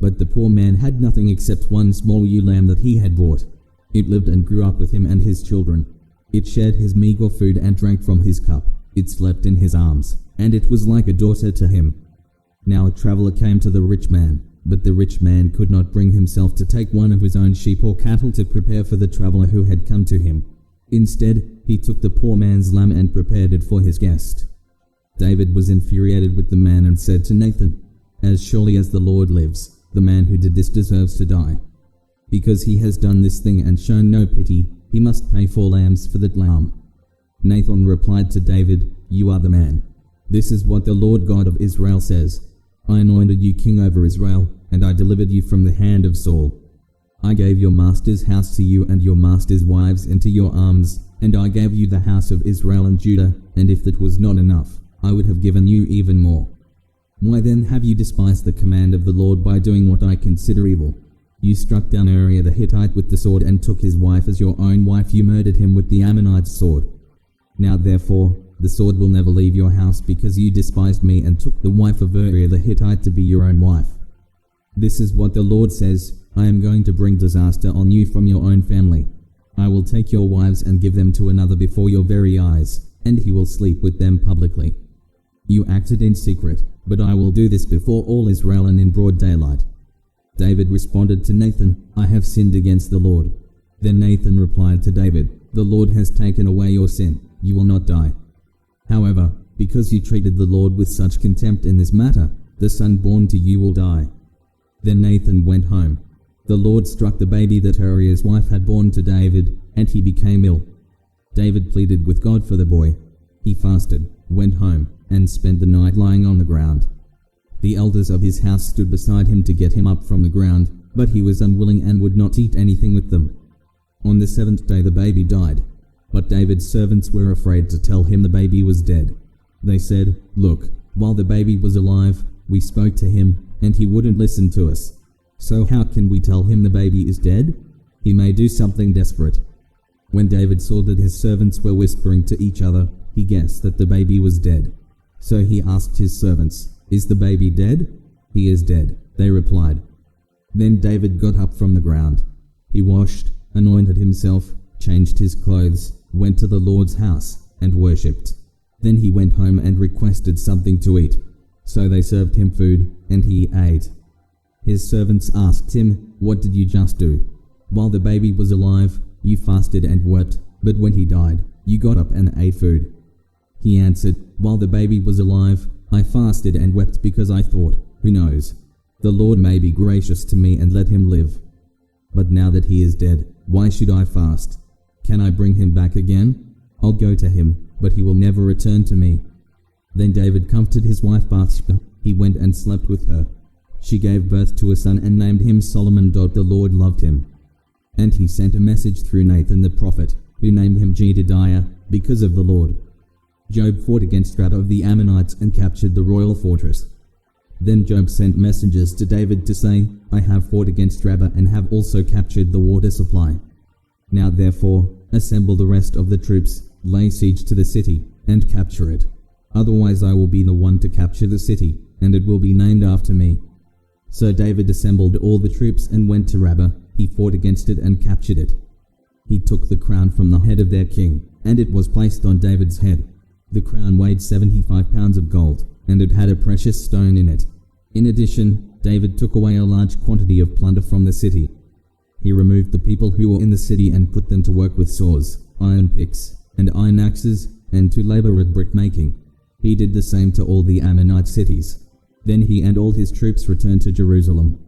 but the poor man had nothing except one small ewe lamb that he had bought. It lived and grew up with him and his children. It shared his meager food and drank from his cup. It slept in his arms, and it was like a daughter to him. Now a traveler came to the rich man, but the rich man could not bring himself to take one of his own sheep or cattle to prepare for the traveler who had come to him. Instead, he took the poor man's lamb and prepared it for his guest." David was infuriated with the man and said to Nathan, "As surely as the Lord lives, the man who did this deserves to die. Because he has done this thing and shown no pity, he must pay 4 lambs for the lamb." Nathan replied to David, "You are the man. This is what the Lord God of Israel says. I anointed you king over Israel, and I delivered you from the hand of Saul. I gave your master's house to you and your master's wives into your arms, and I gave you the house of Israel and Judah, and if that was not enough, I would have given you even more. Why then have you despised the command of the Lord by doing what I consider evil? You struck down Uriah the Hittite with the sword and took his wife as your own wife. You murdered him with the Ammonite's sword. Now therefore, the sword will never leave your house because you despised me and took the wife of Uriah the Hittite to be your own wife. This is what the Lord says, I am going to bring disaster on you from your own family. I will take your wives and give them to another before your very eyes, and he will sleep with them publicly. You acted in secret, but I will do this before all Israel and in broad daylight." David responded to Nathan, "I have sinned against the Lord." Then Nathan replied to David, "The Lord has taken away your sin. You will not die. However, because you treated the Lord with such contempt in this matter, the son born to you will die." Then Nathan went home. The Lord struck the baby that Uriah's wife had born to David, and he became ill. David pleaded with God for the boy. He fasted, went home, and spent the night lying on the ground. The elders of his house stood beside him to get him up from the ground, but he was unwilling and would not eat anything with them. On the 7th day the baby died, but David's servants were afraid to tell him the baby was dead. They said, "Look, while the baby was alive, we spoke to him, and he wouldn't listen to us. So how can we tell him the baby is dead? He may do something desperate." When David saw that his servants were whispering to each other, he guessed that the baby was dead. So he asked his servants, "Is the baby dead?" "He is dead," they replied. Then David got up from the ground. He washed, anointed himself, changed his clothes, went to the Lord's house, and worshipped. Then he went home and requested something to eat. So they served him food, and he ate. His servants asked him, "What did you just do? While the baby was alive, you fasted and wept, but when he died, you got up and ate food." He answered, "While the baby was alive, I fasted and wept because I thought, who knows? The Lord may be gracious to me and let him live. But now that he is dead, why should I fast? Can I bring him back again? I'll go to him, but he will never return to me." Then David comforted his wife Bathsheba. He went and slept with her. She gave birth to a son and named him Solomon. The Lord loved him. And he sent a message through Nathan the prophet, who named him Jedediah, because of the Lord. Job fought against Rabbah of the Ammonites and captured the royal fortress. Then Job sent messengers to David to say, "I have fought against Rabbah and have also captured the water supply. Now therefore, assemble the rest of the troops, lay siege to the city, and capture it. Otherwise I will be the one to capture the city, and it will be named after me." So David assembled all the troops and went to Rabbah. He fought against it and captured it. He took the crown from the head of their king, and it was placed on David's head. The crown weighed 75 pounds of gold, and it had a precious stone in it. In addition, David took away a large quantity of plunder from the city. He removed the people who were in the city and put them to work with saws, iron picks, and iron axes, and to labor with brick-making. He did the same to all the Ammonite cities. Then he and all his troops returned to Jerusalem.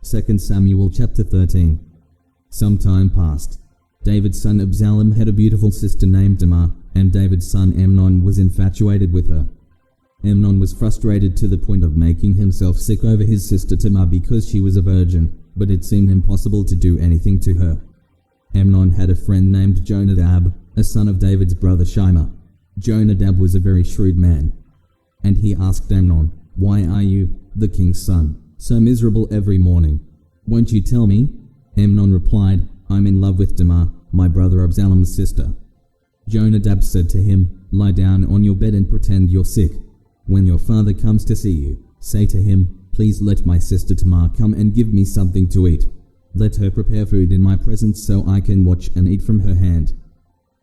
Second Samuel chapter 13. Some time passed. David's son Absalom had a beautiful sister named Tamar, and David's son Amnon was infatuated with her. Amnon was frustrated to the point of making himself sick over his sister Tamar because she was a virgin, but it seemed impossible to do anything to her. Amnon had a friend named Jonadab, a son of David's brother Shimei. Jonadab was a very shrewd man, and he asked Amnon, "Why are you, the king's son, so miserable every morning? Won't you tell me?" Amnon replied, "I'm in love with Tamar, my brother Absalom's sister." Jonadab said to him, "Lie down on your bed and pretend you're sick. When your father comes to see you, say to him, 'Please let my sister Tamar come and give me something to eat. Let her prepare food in my presence so I can watch and eat from her hand.'"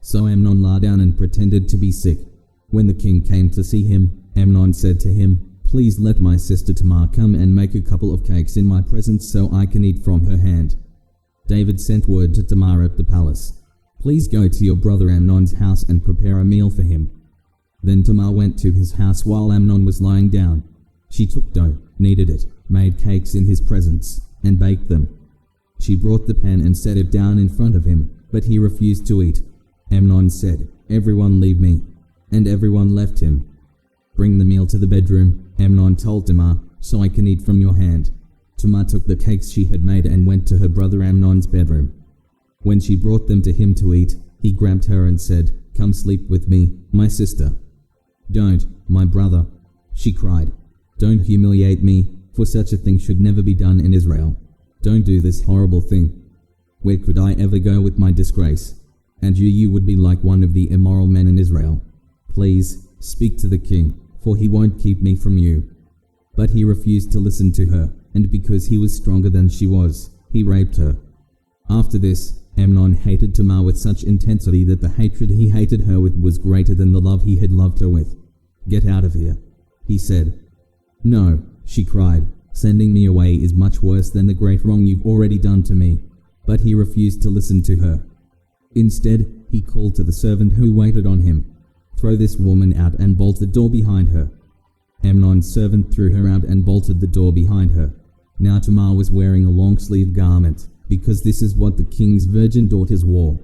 So Amnon lay down and pretended to be sick. When the king came to see him, Amnon said to him, "Please let my sister Tamar come and make a couple of cakes in my presence so I can eat from her hand." David sent word to Tamar at the palace, "Please go to your brother Amnon's house and prepare a meal for him." Then Tamar went to his house while Amnon was lying down. She took dough, kneaded it, made cakes in his presence, and baked them. She brought the pan and set it down in front of him, but he refused to eat. Amnon said, "Everyone leave me," and everyone left him. "Bring the meal to the bedroom," Amnon told Tamar, "so I can eat from your hand." Tamar took the cakes she had made and went to her brother Amnon's bedroom. When she brought them to him to eat, he grabbed her and said, "Come sleep with me, my sister." "Don't, my brother," she cried. "Don't humiliate me, for such a thing should never be done in Israel. Don't do this horrible thing. Where could I ever go with my disgrace? And you would be like one of the immoral men in Israel. Please, speak to the king, for he won't keep me from you." But he refused to listen to her, and because he was stronger than she was, he raped her. After this, Amnon hated Tamar with such intensity that the hatred he hated her with was greater than the love he had loved her with. "Get out of here," he said. "No," she cried, "sending me away is much worse than the great wrong you've already done to me." But he refused to listen to her. Instead, he called to the servant who waited on him, "Throw this woman out and bolt the door behind her." Amnon's servant threw her out and bolted the door behind her. Now Tamar was wearing a long-sleeved garment, because this is what the king's virgin daughters wore.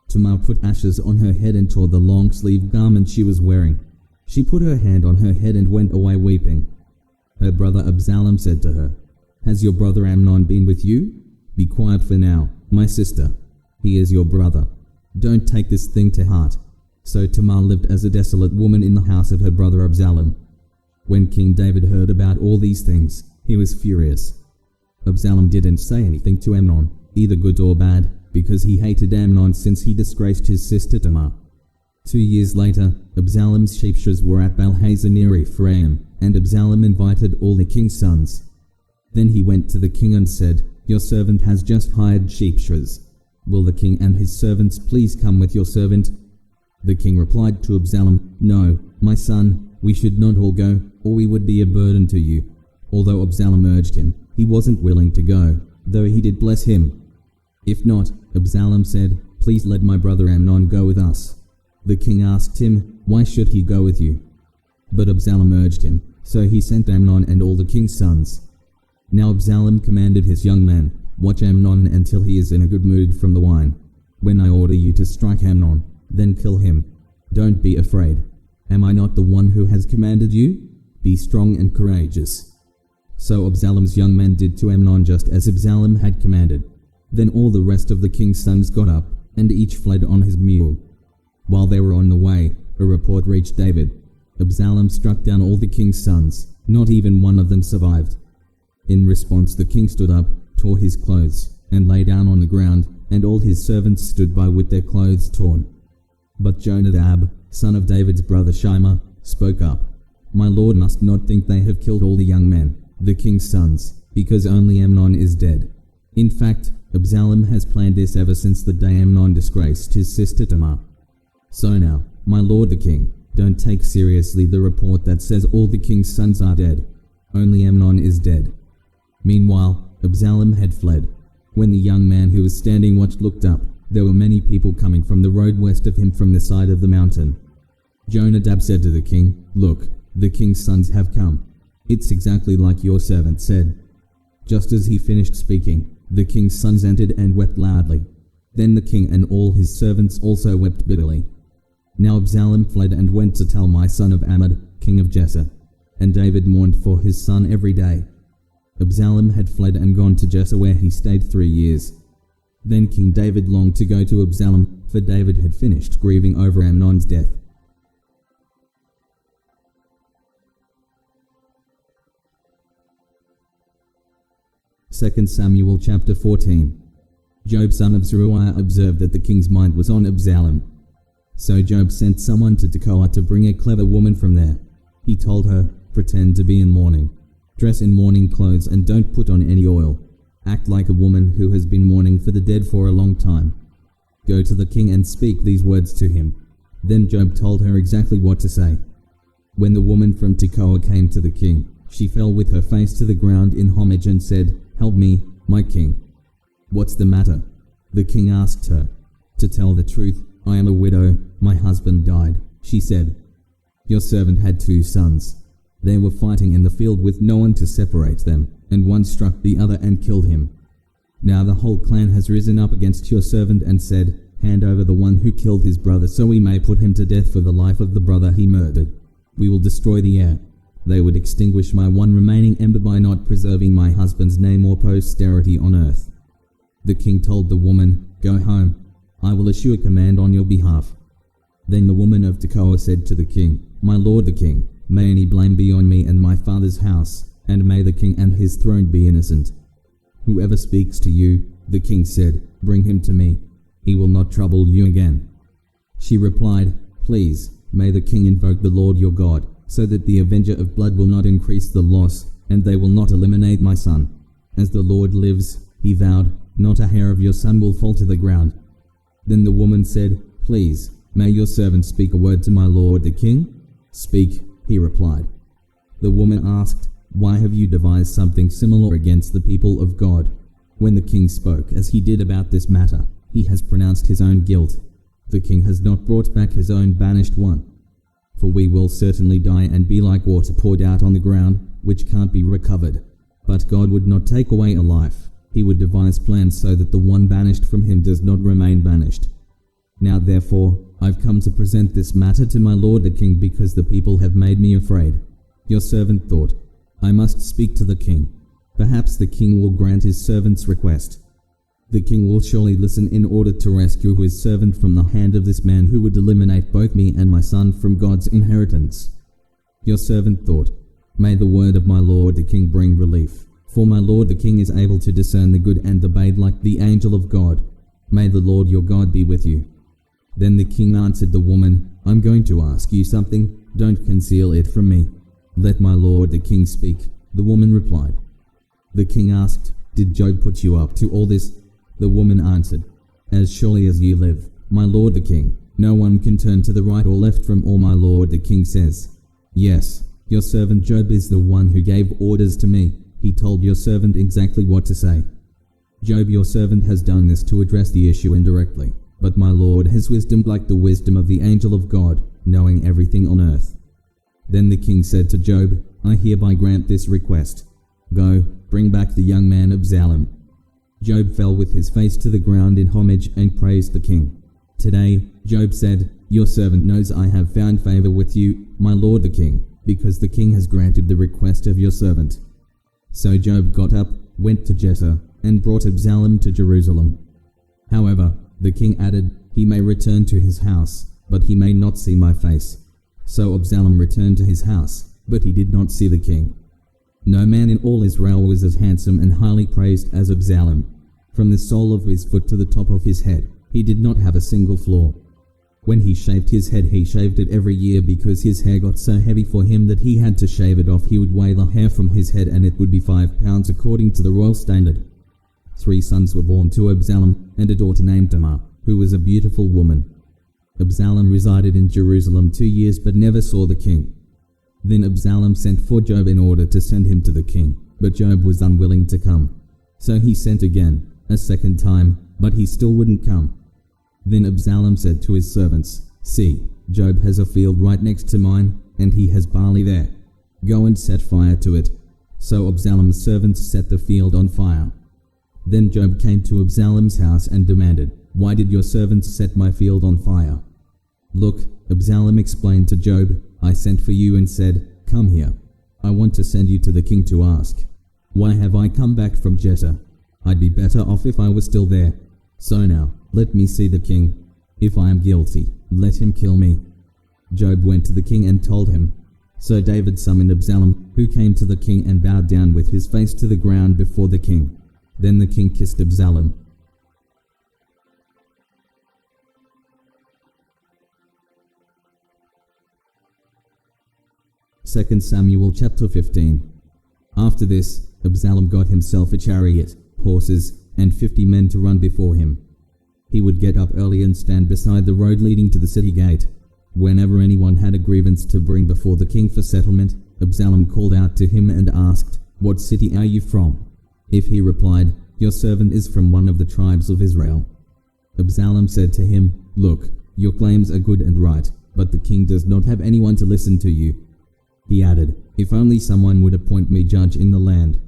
Tamar put ashes on her head and tore the long-sleeved garment she was wearing. She put her hand on her head and went away weeping. Her brother Absalom said to her, "Has your brother Amnon been with you? Be quiet for now, my sister. He is your brother. Don't take this thing to heart." So Tamar lived as a desolate woman in the house of her brother Absalom. When King David heard about all these things, he was furious. Absalom didn't say anything to Amnon, either good or bad, because he hated Amnon since he disgraced his sister Tamar. 2 years later, Absalom's sheepshearers were at Baal-hazor near Ephraim, and Absalom invited all the king's sons. Then he went to the king and said, "Your servant has just hired sheepshearers. Will the king and his servants please come with your servant?" The king replied to Absalom, "No, my son, we should not all go, or we would be a burden to you." Although Absalom urged him, he wasn't willing to go, though he did bless him. "If not," Absalom said, Please let my brother Amnon go with us." The king asked him, "Why should he go with you?" But Absalom urged him, so he sent Amnon and all the king's sons. Now Absalom commanded his young men, "Watch Amnon until he is in a good mood from the wine. When I order you to strike Amnon, then kill him. Don't be afraid. Am I not the one who has commanded you? Be strong and courageous." So Absalom's young men did to Amnon just as Absalom had commanded. Then all the rest of the king's sons got up, and each fled on his mule. While they were on the way, a report reached David. Absalom struck down all the king's sons, not even one of them survived. In response, the king stood up, tore his clothes, and lay down on the ground, and all his servants stood by with their clothes torn. But Jonadab, son of David's brother Shimei, spoke up, "My lord must not think they have killed all the young men, the king's sons, because only Amnon is dead. In fact, Absalom has planned this ever since the day Amnon disgraced his sister Tamar. So now, my lord the king, don't take seriously the report that says all the king's sons are dead. Only Amnon is dead." Meanwhile, Absalom had fled. When the young man who was standing watch looked up, there were many people coming from the road west of him from the side of the mountain. Jonadab said to the king, "Look, the king's sons have come. It's exactly like your servant said." Just as he finished speaking, the king's sons entered and wept loudly. Then the king and all his servants also wept bitterly. Now Absalom fled and went to Talmai son of Ammon, king of Jesse, and David mourned for his son every day. Absalom had fled and gone to Jesse, where he stayed 3 years. Then King David longed to go to Absalom, for David had finished grieving over Amnon's death. Second Samuel chapter 14. Job son of Zeruiah observed that the king's mind was on Absalom. So Job sent someone to Tekoa to bring a clever woman from there. He told her, "Pretend to be in mourning. Dress in mourning clothes and don't put on any oil. Act like a woman who has been mourning for the dead for a long time. Go to the king and speak these words to him." Then Job told her exactly what to say. When the woman from Tekoa came to the king, she fell with her face to the ground in homage and said, "Help me, my king." "What's the matter?" The king asked her. "To tell the truth, I am a widow. My husband died," she said. "Your servant had 2 sons. They were fighting in the field with no one to separate them, and one struck the other and killed him. Now the whole clan has risen up against your servant and said, 'Hand over the one who killed his brother so we may put him to death for the life of the brother he murdered. We will destroy the heir.' They would extinguish my one remaining ember by not preserving my husband's name or posterity on earth." The king told the woman, "Go home. I will issue a command on your behalf." Then the woman of Tekoa said to the king, "My lord the king, may any blame be on me and my father's house, and may the king and his throne be innocent." "Whoever speaks to you," the king said, "bring him to me. He will not trouble you again." She replied, "Please, may the king invoke the Lord your God, so that the avenger of blood will not increase the loss, and they will not eliminate my son. As the Lord lives," he vowed, "not a hair of your son will fall to the ground." Then the woman said, "Please, may your servant speak a word to my lord the king?" "Speak," he replied. The woman asked, "Why have you devised something similar against the people of God?" When the king spoke as he did about this matter, he has pronounced his own guilt. The king has not brought back his own banished one. For we will certainly die and be like water poured out on the ground, which can't be recovered. But God would not take away a life. He would devise plans so that the one banished from him does not remain banished. Now therefore, I've come to present this matter to my lord the king because the people have made me afraid. Your servant thought, I must speak to the king. Perhaps the king will grant his servant's request. The king will surely listen in order to rescue his servant from the hand of this man who would eliminate both me and my son from God's inheritance. Your servant thought, may the word of my lord the king bring relief. For my lord the king is able to discern the good and the bad like the angel of God. May the Lord your God be with you. Then the king answered the woman, I'm going to ask you something. Don't conceal it from me. Let my lord the king speak. The woman replied. The king asked, Did Job put you up to all this? The woman answered, As surely as you live, my lord the king, no one can turn to the right or left from all my lord the king says. Yes, your servant Job is the one who gave orders to me. He told your servant exactly what to say. Job, your servant, has done this to address the issue indirectly. but my Lord has wisdom like the wisdom of the angel of God, knowing everything on earth." Then the king said to Job, "I hereby grant this request. Go, bring back the young man Absalom." Job fell with his face to the ground in homage and praised the king. "Today," Job said, "your servant knows I have found favor with you, my lord the king, because the king has granted the request of your servant." So Job got up, went to Jether, and brought Absalom to Jerusalem. However, the king added, "He may return to his house, but he may not see my face." So Absalom returned to his house, but he did not see the king. No man in all Israel was as handsome and highly praised as Absalom. From the sole of his foot to the top of his head, he did not have a single flaw. When he shaved his head, he shaved it every year because his hair got so heavy for him that he had to shave it off. He would weigh the hair from his head and it would be 5 pounds according to the royal standard. 3 sons were born to Absalom and a daughter named Tamar, who was a beautiful woman. Absalom resided in Jerusalem 2 years but never saw the king. Then Absalom sent for Job in order to send him to the king, but Job was unwilling to come. So he sent again, a second time, but he still wouldn't come. Then Absalom said to his servants, "See, Job has a field right next to mine, and he has barley there. Go and set fire to it." So Absalom's servants set the field on fire. Then Job came to Absalom's house and demanded, "Why did your servants set my field on fire?" "Look," Absalom explained to Job, "I sent for you and said, 'Come here. I want to send you to the king to ask, why have I come back from Jether? I'd be better off if I was still there. So now, let me see the king. If I am guilty, let him kill me." Job went to the king and told him. So David summoned Absalom, who came to the king and bowed down with his face to the ground before the king. Then the king kissed Absalom. Second Samuel chapter 15. After this, Absalom got himself a chariot, horses, and 50 men to run before him. He would get up early and stand beside the road leading to the city gate. Whenever anyone had a grievance to bring before the king for settlement, Absalom called out to him and asked, "What city are you from?" If he replied, "Your servant is from one of the tribes of Israel," Absalom said to him, "Look, your claims are good and right, but the king does not have anyone to listen to you." He added, "If only someone would appoint me judge in the land.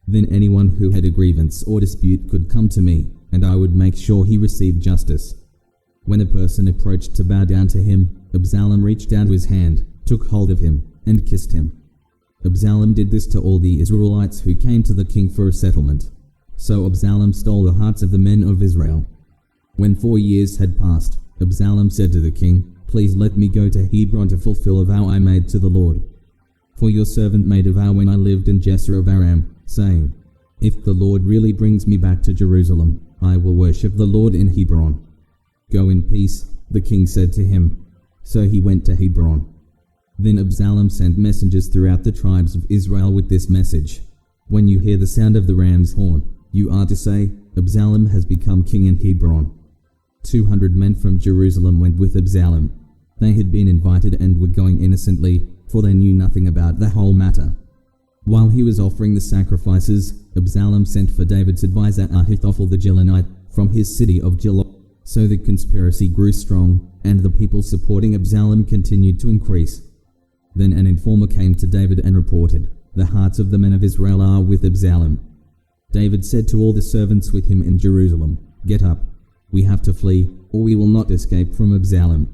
Then anyone who had a grievance or dispute could come to me, and I would make sure he received justice." When a person approached to bow down to him, Absalom reached out his hand, took hold of him, and kissed him. Absalom did this to all the Israelites who came to the king for a settlement. So Absalom stole the hearts of the men of Israel. When 4 years had passed, Absalom said to the king, "Please let me go to Hebron to fulfill a vow I made to the Lord. For your servant made a vow when I lived in Jesser of Aram, saying, 'If the Lord really brings me back to Jerusalem, I will worship the Lord in Hebron.' Go in peace," the king said to him. So he went to Hebron. Then Absalom sent messengers throughout the tribes of Israel with this message: "When you hear the sound of the ram's horn, you are to say, 'Absalom has become king in Hebron.'" 200 men from Jerusalem went with Absalom. They had been invited and were going innocently, for they knew nothing about the whole matter. While he was offering the sacrifices, Absalom sent for David's advisor Ahithophel the Gilonite from his city of Gilo. So the conspiracy grew strong, and the people supporting Absalom continued to increase. Then an informer came to David and reported, "The hearts of the men of Israel are with Absalom." David said to all the servants with him in Jerusalem, "Get up. We have to flee, or we will not escape from Absalom.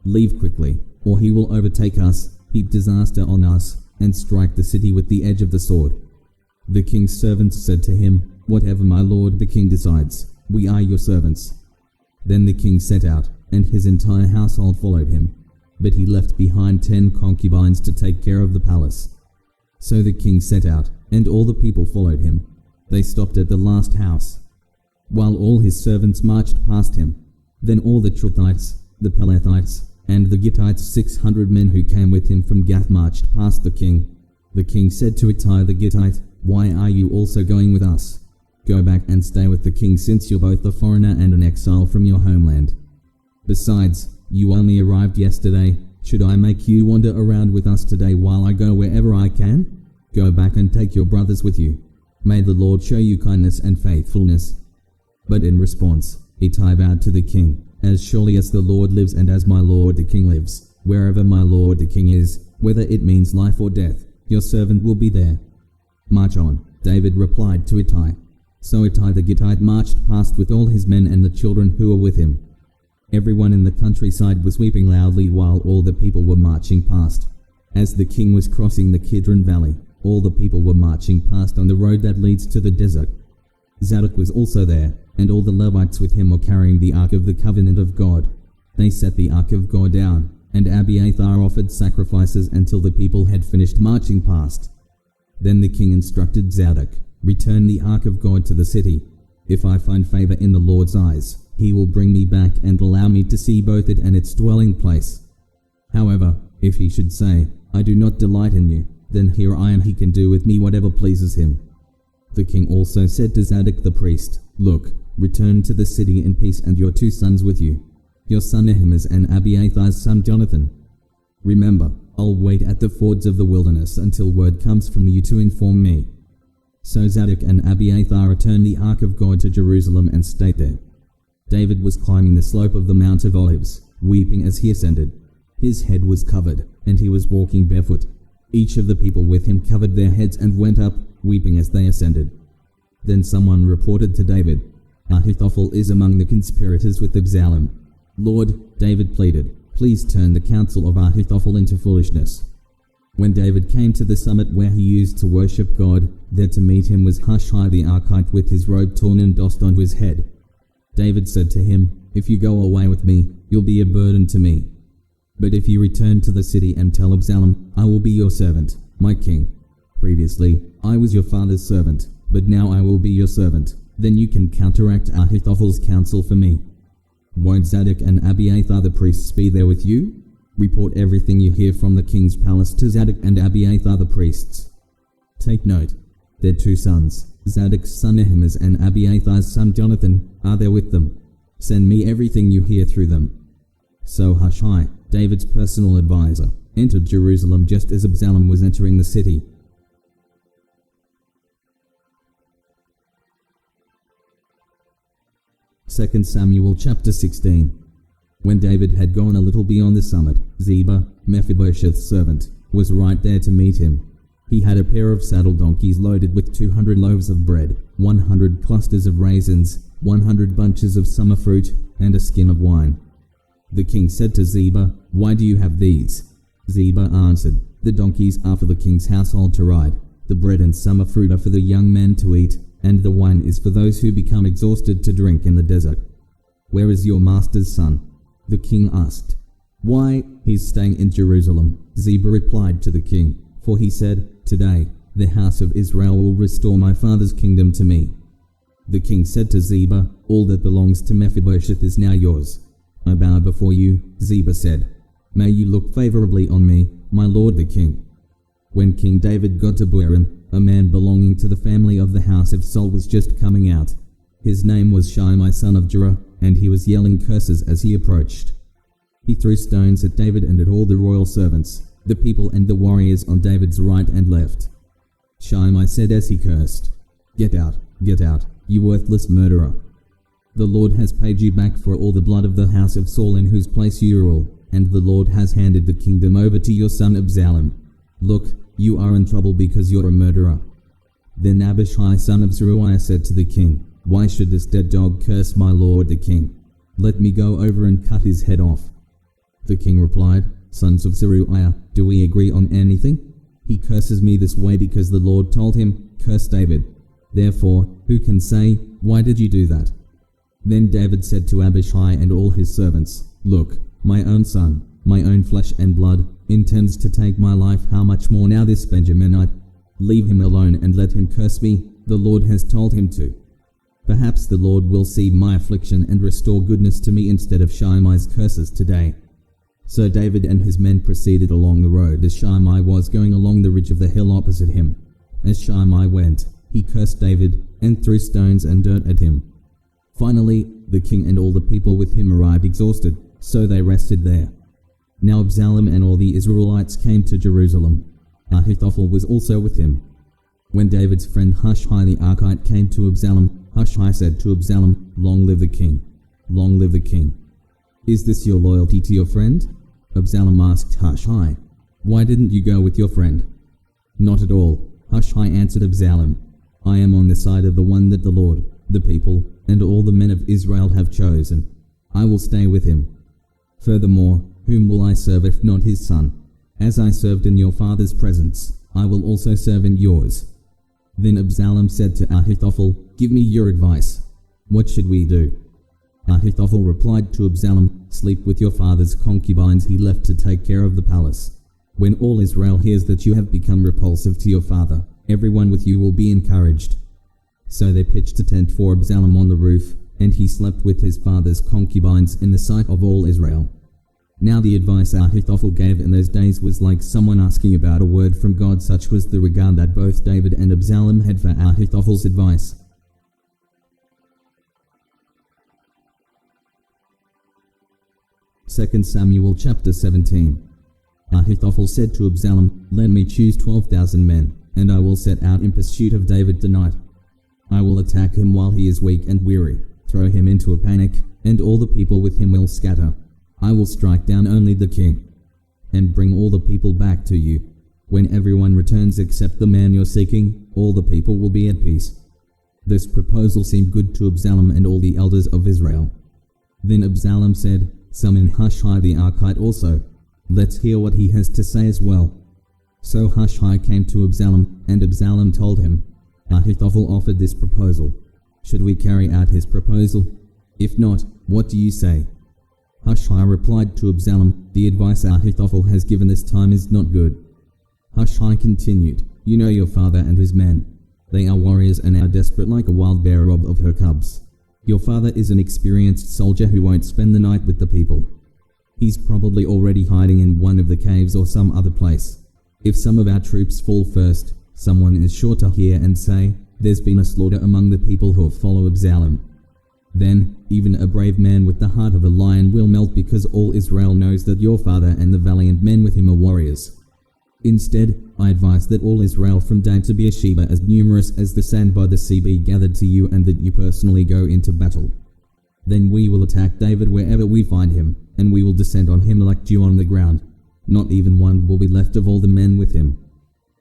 Leave quickly, or he will overtake us, heap disaster on us, and strike the city with the edge of the sword." The king's servants said to him, "Whatever my lord the king decides, we are your servants." Then the king set out, and his entire household followed him. But he left behind 10 concubines to take care of the palace. So the king set out, and all the people followed him. They stopped at the last house, while all his servants marched past him. Then all the Truthites, the Pelethites, and the Gittites, 600 men who came with him from Gath, marched past the king. The king said to Ittai the Gittite, "Why are you also going with us? Go back and stay with the king, since you're both a foreigner and an exile from your homeland. Besides, you only arrived yesterday. Should I make you wander around with us today while I go wherever I can? Go back and take your brothers with you. May the Lord show you kindness and faithfulness." But in response, Ittai vowed to the king, As surely as the Lord lives and as my lord the king lives, wherever my lord the king is, whether it means life or death, your servant will be there." "March on," David replied to Ittai. So Ittai the Gittite marched past with all his men and the children who were with him. Everyone in the countryside was weeping loudly while all the people were marching past. As the king was crossing the Kidron Valley, all the people were marching past on the road that leads to the desert. Zadok was also there, and all the Levites with him were carrying the Ark of the Covenant of God. They set the Ark of God down, and Abiathar offered sacrifices until the people had finished marching past. Then the king instructed Zadok, "Return the Ark of God to the city. If I find favor in the Lord's eyes, he will bring me back and allow me to see both it and its dwelling place. However, if he should say, 'I do not delight in you,' then here I am, he can do with me whatever pleases him." The king also said to Zadok the priest, "Look, return to the city in peace and your 2 sons with you, your son Ahimaaz and Abiathar's son Jonathan. Remember, I'll wait at the fords of the wilderness until word comes from you to inform me." So Zadok and Abiathar returned the Ark of God to Jerusalem and stayed there. David was climbing the slope of the Mount of Olives, weeping as he ascended. His head was covered, and he was walking barefoot. Each of the people with him covered their heads and went up, weeping as they ascended. Then someone reported to David, "Ahithophel is among the conspirators with Absalom." "Lord," David pleaded, "please turn the counsel of Ahithophel into foolishness." When David came to the summit where he used to worship God, there to meet him was Hushai the Archite with his robe torn and dossed on his head. David said to him, "If you go away with me, you'll be a burden to me. But if you return to the city and tell Absalom, I will be your servant, my king. Previously, I was your father's servant, but now I will be your servant. Then you can counteract Ahithophel's counsel for me. Won't Zadok and Abiathar the priests be there with you? Report everything you hear from the king's palace to Zadok and Abiathar the priests. Take note, their 2 sons, Zadok's son Ahimaaz and Abiathar's son Jonathan, are there with them. Send me everything you hear through them." So Hushai, David's personal advisor, entered Jerusalem just as Absalom was entering the city. Second Samuel chapter 16. When David had gone a little beyond the summit, Ziba, Mephibosheth's servant, was right there to meet him. He had a pair of saddle donkeys loaded with 200 loaves of bread, 100 clusters of raisins, 100 bunches of summer fruit, and a skin of wine. The king said to Ziba, "Why do you have these?" Ziba answered, "The donkeys are for the king's household to ride, the bread and summer fruit are for the young men to eat, and the wine is for those who become exhausted to drink in the desert." "Where is your master's son?" the king asked. "Why, he's staying in Jerusalem," Ziba replied to the king, for he said, "Today, the house of Israel will restore my father's kingdom to me." The king said to Ziba, "All that belongs to Mephibosheth is now yours." "I bow before you," Ziba said. "May you look favorably on me, my lord the king." When King David got to Bahurim, a man belonging to the family of the house of Saul was just coming out. His name was Shimei son of Gera, and he was yelling curses as he approached. He threw stones at David and at all the royal servants, the people and the warriors on David's right and left. Shimei said as he cursed, get out, you worthless murderer. The Lord has paid you back for all the blood of the house of Saul in whose place you rule, and the Lord has handed the kingdom over to your son Absalom. Look, you are in trouble because you're a murderer." Then Abishai son of Zeruiah said to the king, "Why should this dead dog curse my lord the king? Let me go over and cut his head off." The king replied, "Sons of Zeruiah, do we agree on anything? He curses me this way because the Lord told him, 'Curse David.' Therefore, who can say, 'Why did you do that?'" Then David said to Abishai and all his servants, "Look, my own son, my own flesh and blood, intends to take my life. How much more now this Benjaminite? Leave him alone and let him curse me. The Lord has told him to. Perhaps the Lord will see my affliction and restore goodness to me instead of Shimei's curses today." So David and his men proceeded along the road as Shimei was going along the ridge of the hill opposite him. As Shimei went, he cursed David and threw stones and dirt at him. Finally, the king and all the people with him arrived exhausted, so they rested there. Now Absalom and all the Israelites came to Jerusalem. Ahithophel was also with him. When David's friend Hushai the Archite came to Absalom, Hushai said to Absalom, "Long live the king! Long live the king!" Is this your loyalty to your friend? Absalom asked Hushai. Why didn't you go with your friend? Not at all, Hushai answered Absalom. I am on the side of the one that the Lord, the people, and all the men of Israel have chosen. I will stay with him. Furthermore, whom will I serve if not his son? As I served in your father's presence, I will also serve in yours. Then Absalom said to Ahithophel, Give me your advice. What should we do? Ahithophel replied to Absalom, Sleep with your father's concubines he left to take care of the palace. When all Israel hears that you have become repulsive to your father, everyone with you will be encouraged. So they pitched a tent for Absalom on the roof, and he slept with his father's concubines in the sight of all Israel. Now the advice Ahithophel gave in those days was like someone asking about a word from God. Such was the regard that both David and Absalom had for Ahithophel's advice. 2 Samuel chapter 17. Ahithophel said to Absalom, Let me choose 12,000 men, and I will set out in pursuit of David tonight. I will attack him while he is weak and weary, throw him into a panic, and all the people with him will scatter. I will strike down only the king, and bring all the people back to you. When everyone returns except the man you're seeking, all the people will be at peace. This proposal seemed good to Absalom and all the elders of Israel. Then Absalom said, Summon Hushai the Archite also. Let's hear what he has to say as well. So Hushai came to Absalom, and Absalom told him, Ahithophel offered this proposal. Should we carry out his proposal? If not, what do you say? Hushai replied to Absalom, The advice Ahithophel has given this time is not good. Hushai continued, You know your father and his men. They are warriors and are desperate like a wild bear robbed of her cubs. Your father is an experienced soldier who won't spend the night with the people. He's probably already hiding in one of the caves or some other place. If some of our troops fall first, someone is sure to hear and say, There's been a slaughter among the people who follow Absalom. Then, even a brave man with the heart of a lion will melt because all Israel knows that your father and the valiant men with him are warriors. Instead, I advise that all Israel from Dan to Beersheba, as numerous as the sand by the sea, be gathered to you, and that you personally go into battle. Then we will attack David wherever we find him, and we will descend on him like dew on the ground. Not even one will be left of all the men with him.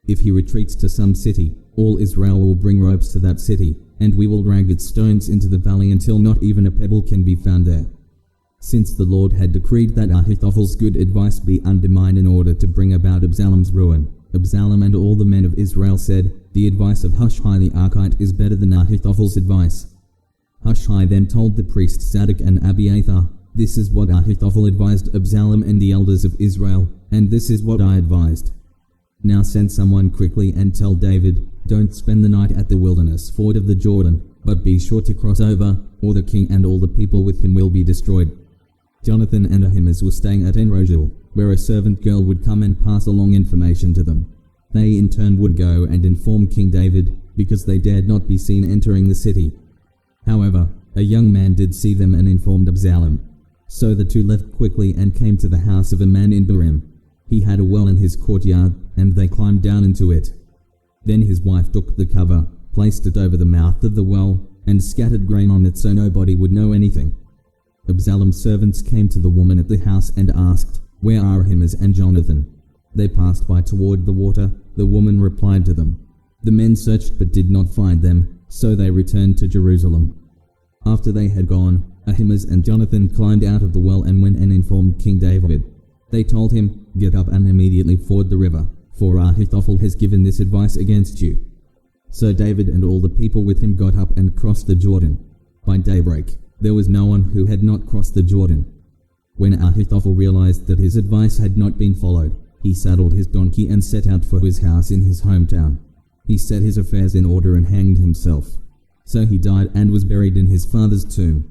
If he retreats to some city, all Israel will bring ropes to that city, and we will drag its stones into the valley until not even a pebble can be found there. Since the Lord had decreed that Ahithophel's good advice be undermined in order to bring about Absalom's ruin, Absalom and all the men of Israel said, The advice of Hushai the Archite is better than Ahithophel's advice. Hushai then told the priests Zadok and Abiathar, This is what Ahithophel advised Absalom and the elders of Israel, and this is what I advised. Now send someone quickly and tell David, Don't spend the night at the wilderness ford of the Jordan, but be sure to cross over, or the king and all the people with him will be destroyed. Jonathan and Ahimaaz were staying at En-Rogel, where a servant girl would come and pass along information to them. They in turn would go and inform King David, because they dared not be seen entering the city. However, a young man did see them and informed Absalom. So the two left quickly and came to the house of a man in Barim. He had a well in his courtyard, and they climbed down into it. Then his wife took the cover, placed it over the mouth of the well, and scattered grain on it so nobody would know anything. Absalom's servants came to the woman at the house and asked, Where are Ahimaaz and Jonathan? They passed by toward the water. The woman replied to them. The men searched but did not find them, so they returned to Jerusalem. After they had gone, Ahimaaz and Jonathan climbed out of the well and went and informed King David. They told him, Get up and immediately ford the river, for Ahithophel has given this advice against you. So David and all the people with him got up and crossed the Jordan. By daybreak, there was no one who had not crossed the Jordan. When Ahithophel realized that his advice had not been followed, he saddled his donkey and set out for his house in his hometown. He set his affairs in order and hanged himself. So he died and was buried in his father's tomb.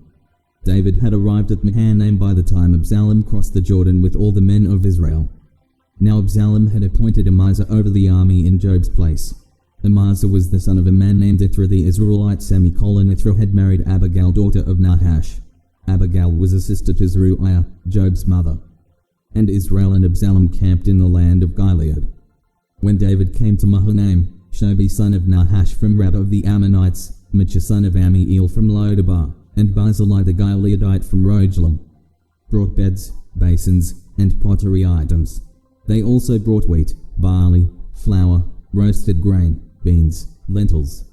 David had arrived at Mahanaim by the time Absalom crossed the Jordan with all the men of Israel. Now Absalom had appointed Amasa over the army in Joab's place. Amasa was the son of a man named Ithra the Israelite. Ithra had married Abigail, daughter of Nahash. Abigail was a sister to Zeruiah, Joab's mother. And Israel and Absalom camped in the land of Gilead. When David came to Mahanaim, Shobi son of Nahash from Rabbah of the Ammonites, Michah son of Amiel from Lodabar, and Barzillai the Gileadite from Rogelim. brought beds, basins, and pottery items. They also brought wheat, barley, flour, roasted grain, beans, lentils,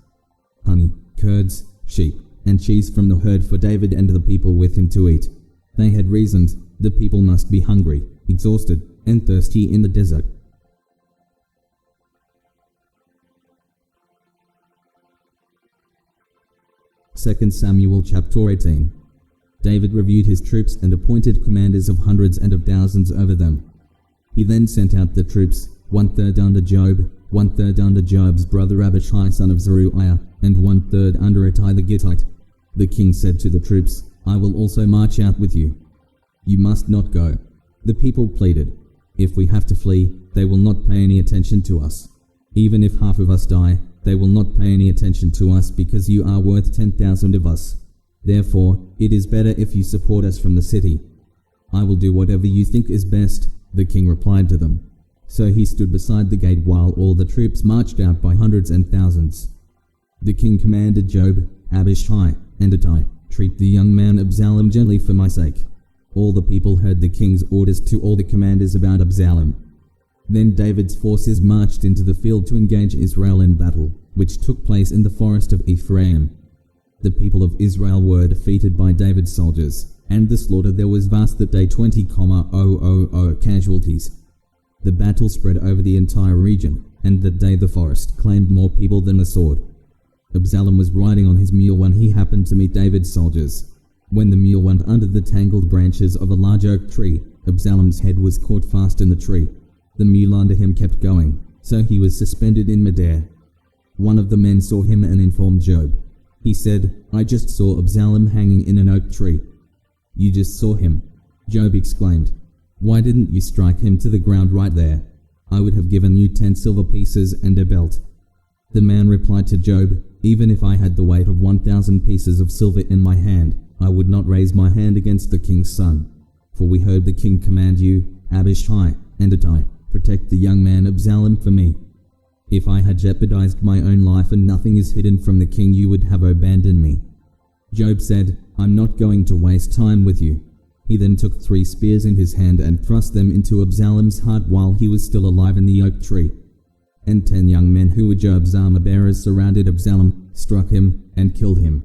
honey, curds, sheep, and cheese from the herd for David and the people with him to eat. They had reasoned, the people must be hungry, exhausted, and thirsty in the desert. Second Samuel chapter 18. David reviewed his troops and appointed commanders of hundreds and of thousands over them. He then sent out the troops, 1/3 under Joab, 1/3 under Joab's brother Abishai son of Zeruiah, and 1/3 under Ittai the Gittite. The king said to the troops, I will also march out with you. You must not go. The people pleaded, if we have to flee, they will not pay any attention to us. Even if half of us die, they will not pay any attention to us because you are worth 10,000 of us. Therefore, it is better if you support us from the city. I will do whatever you think is best, the king replied to them. So he stood beside the gate while all the troops marched out by hundreds and thousands. The king commanded Joab, Abishai, and Ittai, treat the young man Absalom gently for my sake. All the people heard the king's orders to all the commanders about Absalom. Then David's forces marched into the field to engage Israel in battle, which took place in the forest of Ephraim. The people of Israel were defeated by David's soldiers, and the slaughter there was vast that day 20,000 casualties. The battle spread over the entire region, and that day the forest claimed more people than the sword. Absalom was riding on his mule when he happened to meet David's soldiers. When the mule went under the tangled branches of a large oak tree, Absalom's head was caught fast in the tree. The mule under him kept going, so he was suspended in midair. One of the men saw him and informed Joab. He said, I just saw Absalom hanging in an oak tree. You just saw him? Joab exclaimed. Why didn't you strike him to the ground right there? I would have given you 10 silver pieces and a belt. The man replied to Joab, even if I had the weight of 1,000 pieces of silver in my hand, I would not raise my hand against the king's son. For we heard the king command you, Abishai and Ittai, protect the young man Absalom for me. If I had jeopardized my own life and nothing is hidden from the king, you would have abandoned me. Joab said, I'm not going to waste time with you. He then took 3 spears in his hand and thrust them into Absalom's heart while he was still alive in the oak tree. And 10 young men who were Joab's armor-bearers surrounded Absalom, struck him, and killed him.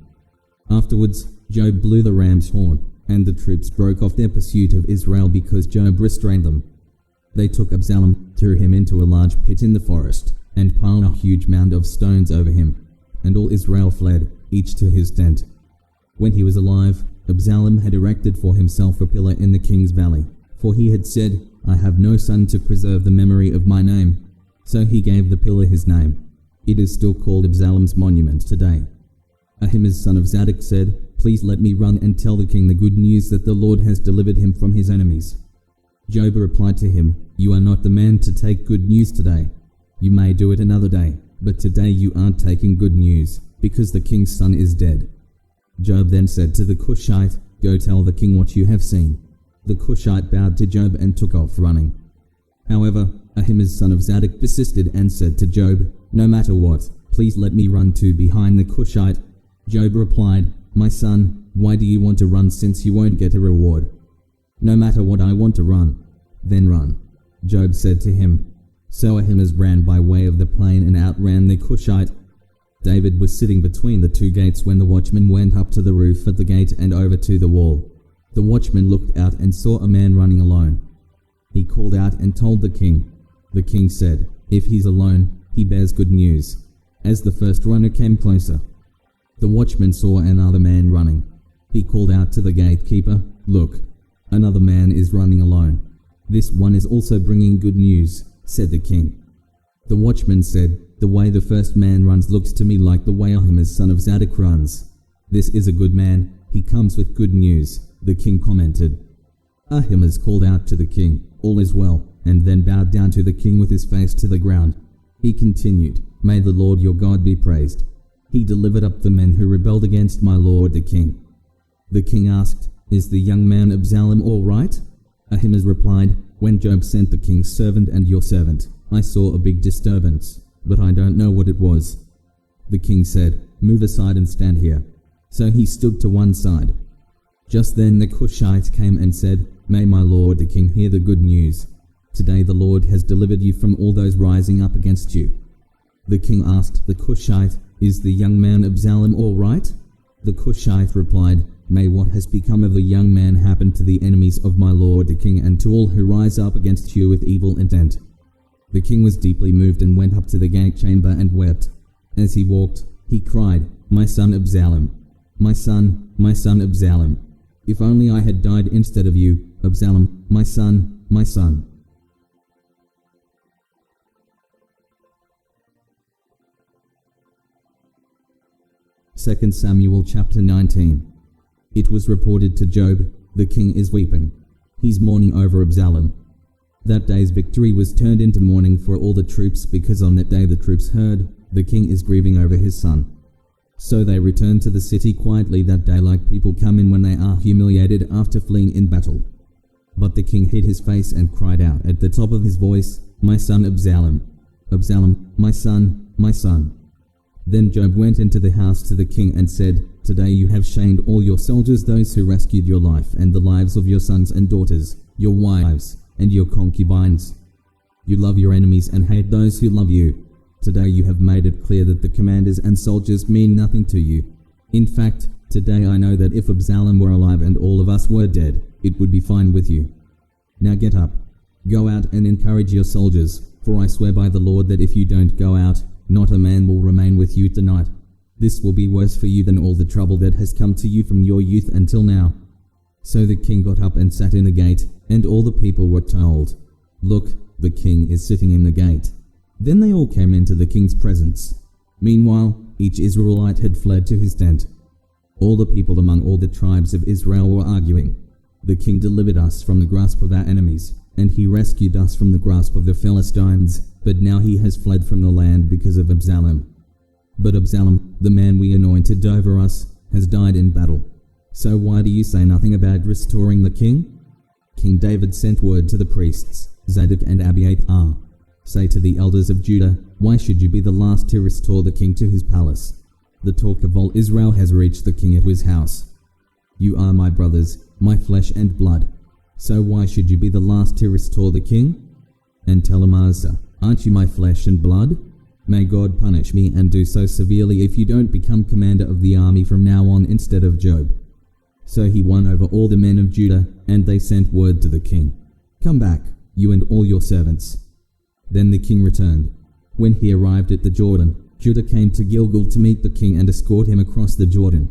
Afterwards, Joab blew the ram's horn, and the troops broke off their pursuit of Israel because Joab restrained them. They took Absalom, threw him into a large pit in the forest, and piled a huge mound of stones over him, and all Israel fled, each to his tent. When he was alive, Absalom had erected for himself a pillar in the king's valley, for he had said, I have no son to preserve the memory of my name. So he gave the pillar his name. It is still called Absalom's monument today. Ahimaaz son of Zadok said, Please let me run and tell the king the good news that the Lord has delivered him from his enemies. Joab replied to him, You are not the man to take good news today. You may do it another day, but today you aren't taking good news, because the king's son is dead. Joab then said to the Cushite, Go tell the king what you have seen. The Cushite bowed to Joab and took off running. However, Ahimaaz son of Zadok persisted and said to Joab, No matter what, please let me run too behind the Cushite. Joab replied, My son, why do you want to run since you won't get a reward? No matter what, I want to run. Then run. Joab said to him. So Ahimaaz ran by way of the plain and outran the Cushite. David was sitting between the 2 gates when the watchman went up to the roof at the gate and over to the wall. The watchman looked out and saw a man running alone. He called out and told the king. The king said, If he's alone, he bears good news. As the first runner came closer, the watchman saw another man running. He called out to the gatekeeper, Look, another man is running alone. This one is also bringing good news, said the king. The watchman said, The way the first man runs looks to me like the way Ahimaaz son of Zadok runs. This is a good man, he comes with good news, the king commented. Ahimaaz called out to the king, All is well, and then bowed down to the king with his face to the ground. He continued, May the Lord your God be praised. He delivered up the men who rebelled against my lord the king. The king asked, Is the young man Absalom all right? Ahimaaz replied, When Joab sent the king's servant and your servant, I saw a big disturbance, but I don't know what it was. The king said, Move aside and stand here. So he stood to one side. Just then the Cushite came and said, "May my lord the king hear the good news. Today the Lord has delivered you from all those rising up against you." The king asked the Cushite, "Is the young man Absalom all right?" The Cushite replied, "May what has become of the young man happen to the enemies of my lord the king and to all who rise up against you with evil intent." The king was deeply moved and went up to the gate chamber and wept. As he walked, he cried, "My son Absalom! My son Absalom! If only I had died instead of you, Absalom, my son, my son!" Second Samuel chapter 19. It was reported to Job, "The king is weeping. He's mourning over Absalom." That day's victory was turned into mourning for all the troops, because on that day the troops heard, "The king is grieving over his son." So they returned to the city quietly that day, like people come in when they are humiliated after fleeing in battle. But the king hid his face and cried out at the top of his voice, "My son Absalom! Absalom, my son, my son!" Then Job went into the house to the king and said, "Today you have shamed all your soldiers, those who rescued your life and the lives of your sons and daughters, your wives, and your concubines. You love your enemies and hate those who love you. Today you have made it clear that the commanders and soldiers mean nothing to you. In fact, today I know that if Absalom were alive and all of us were dead, it would be fine with you. Now get up, go out and encourage your soldiers, for I swear by the Lord that if you don't go out, not a man will remain with you tonight. This will be worse for you than all the trouble that has come to you from your youth until now." So the king got up and sat in the gate, and all the people were told, "Look, the king is sitting in the gate." Then they all came into the king's presence. Meanwhile, each Israelite had fled to his tent. All the people among all the tribes of Israel were arguing, "The king delivered us from the grasp of our enemies, and he rescued us from the grasp of the Philistines, but now he has fled from the land because of Absalom. But Absalom, the man we anointed over us, has died in battle. So why do you say nothing about restoring the king?" King David sent word to the priests, Zadok and Abiathar, "Say to the elders of Judah, why should you be the last to restore the king to his palace? The talk of all Israel has reached the king at his house. You are my brothers, my flesh and blood. So why should you be the last to restore the king? And tell Amasa, aren't you my flesh and blood? May God punish me and do so severely if you don't become commander of the army from now on instead of Job." So he won over all the men of Judah, and they sent word to the king, "Come back, you and all your servants." Then the king returned. When he arrived at the Jordan, Judah came to Gilgal to meet the king and escort him across the Jordan.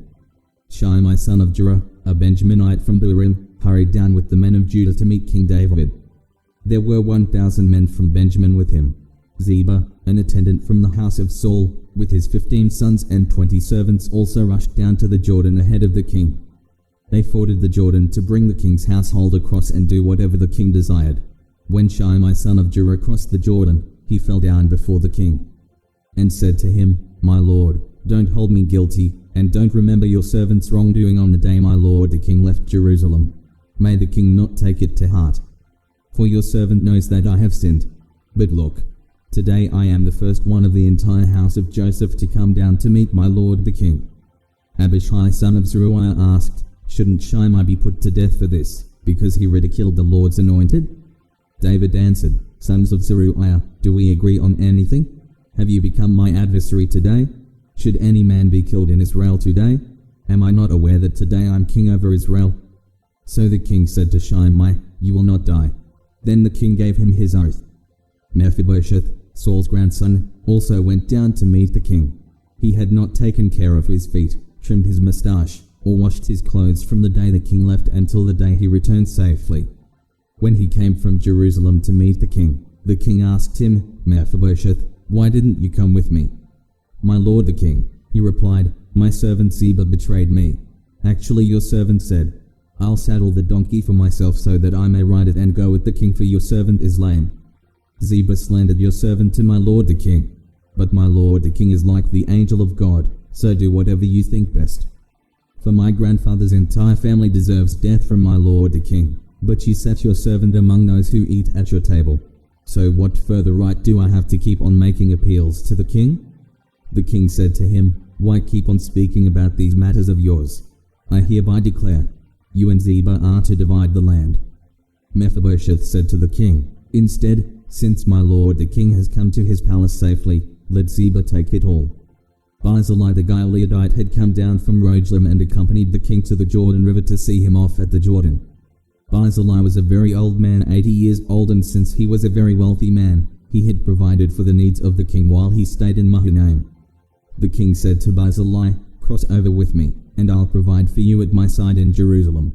Shimei son of Gera, a Benjaminite from Bahurim, hurried down with the men of Judah to meet King David. There were 1,000 men from Benjamin with him. Ziba, an attendant from the house of Saul, with his 15 sons and 20 servants, also rushed down to the Jordan ahead of the king. They forded the Jordan to bring the king's household across and do whatever the king desired. When Shimei son of Gera crossed the Jordan, he fell down before the king and said to him, "My lord, don't hold me guilty, and don't remember your servant's wrongdoing on the day my lord the king left Jerusalem. May the king not take it to heart. For your servant knows that I have sinned. But look, today I am the first one of the entire house of Joseph to come down to meet my lord the king." Abishai son of Zeruiah asked, "Shouldn't Shimei be put to death for this, because he ridiculed the Lord's anointed?" David answered, "Sons of Zeruiah, do we agree on anything? Have you become my adversary today? Should any man be killed in Israel today? Am I not aware that today I am king over Israel?" So the king said to Shimei, "You will not die." Then the king gave him his oath. Mephibosheth, Saul's grandson, also went down to meet the king. He had not taken care of his feet, trimmed his moustache, or washed his clothes from the day the king left until the day he returned safely. When he came from Jerusalem to meet the king asked him, "Mephibosheth, why didn't you come with me?" "My lord the king," he replied, "my servant Ziba betrayed me. Actually your servant said, 'I'll saddle the donkey for myself so that I may ride it and go with the king, for your servant is lame.' Ziba slandered your servant to my lord the king. But my lord the king is like the angel of God, so do whatever you think best. For my grandfather's entire family deserves death from my lord the king, but you set your servant among those who eat at your table. So what further right do I have to keep on making appeals to the king?" The king said to him, "Why keep on speaking about these matters of yours? I hereby declare, You and Ziba are to divide the land." Mephibosheth said to the king, "Instead, since my lord the king has come to his palace safely, let Ziba take it all." Barzillai the Gileadite had come down from Rogelim and accompanied the king to the Jordan River to see him off at the Jordan. Barzillai was a very old man, 80 years old, and since he was a very wealthy man, he had provided for the needs of the king while he stayed in Mahanaim. The king said to Barzillai, "Cross over with me, and I'll provide for you at my side in Jerusalem."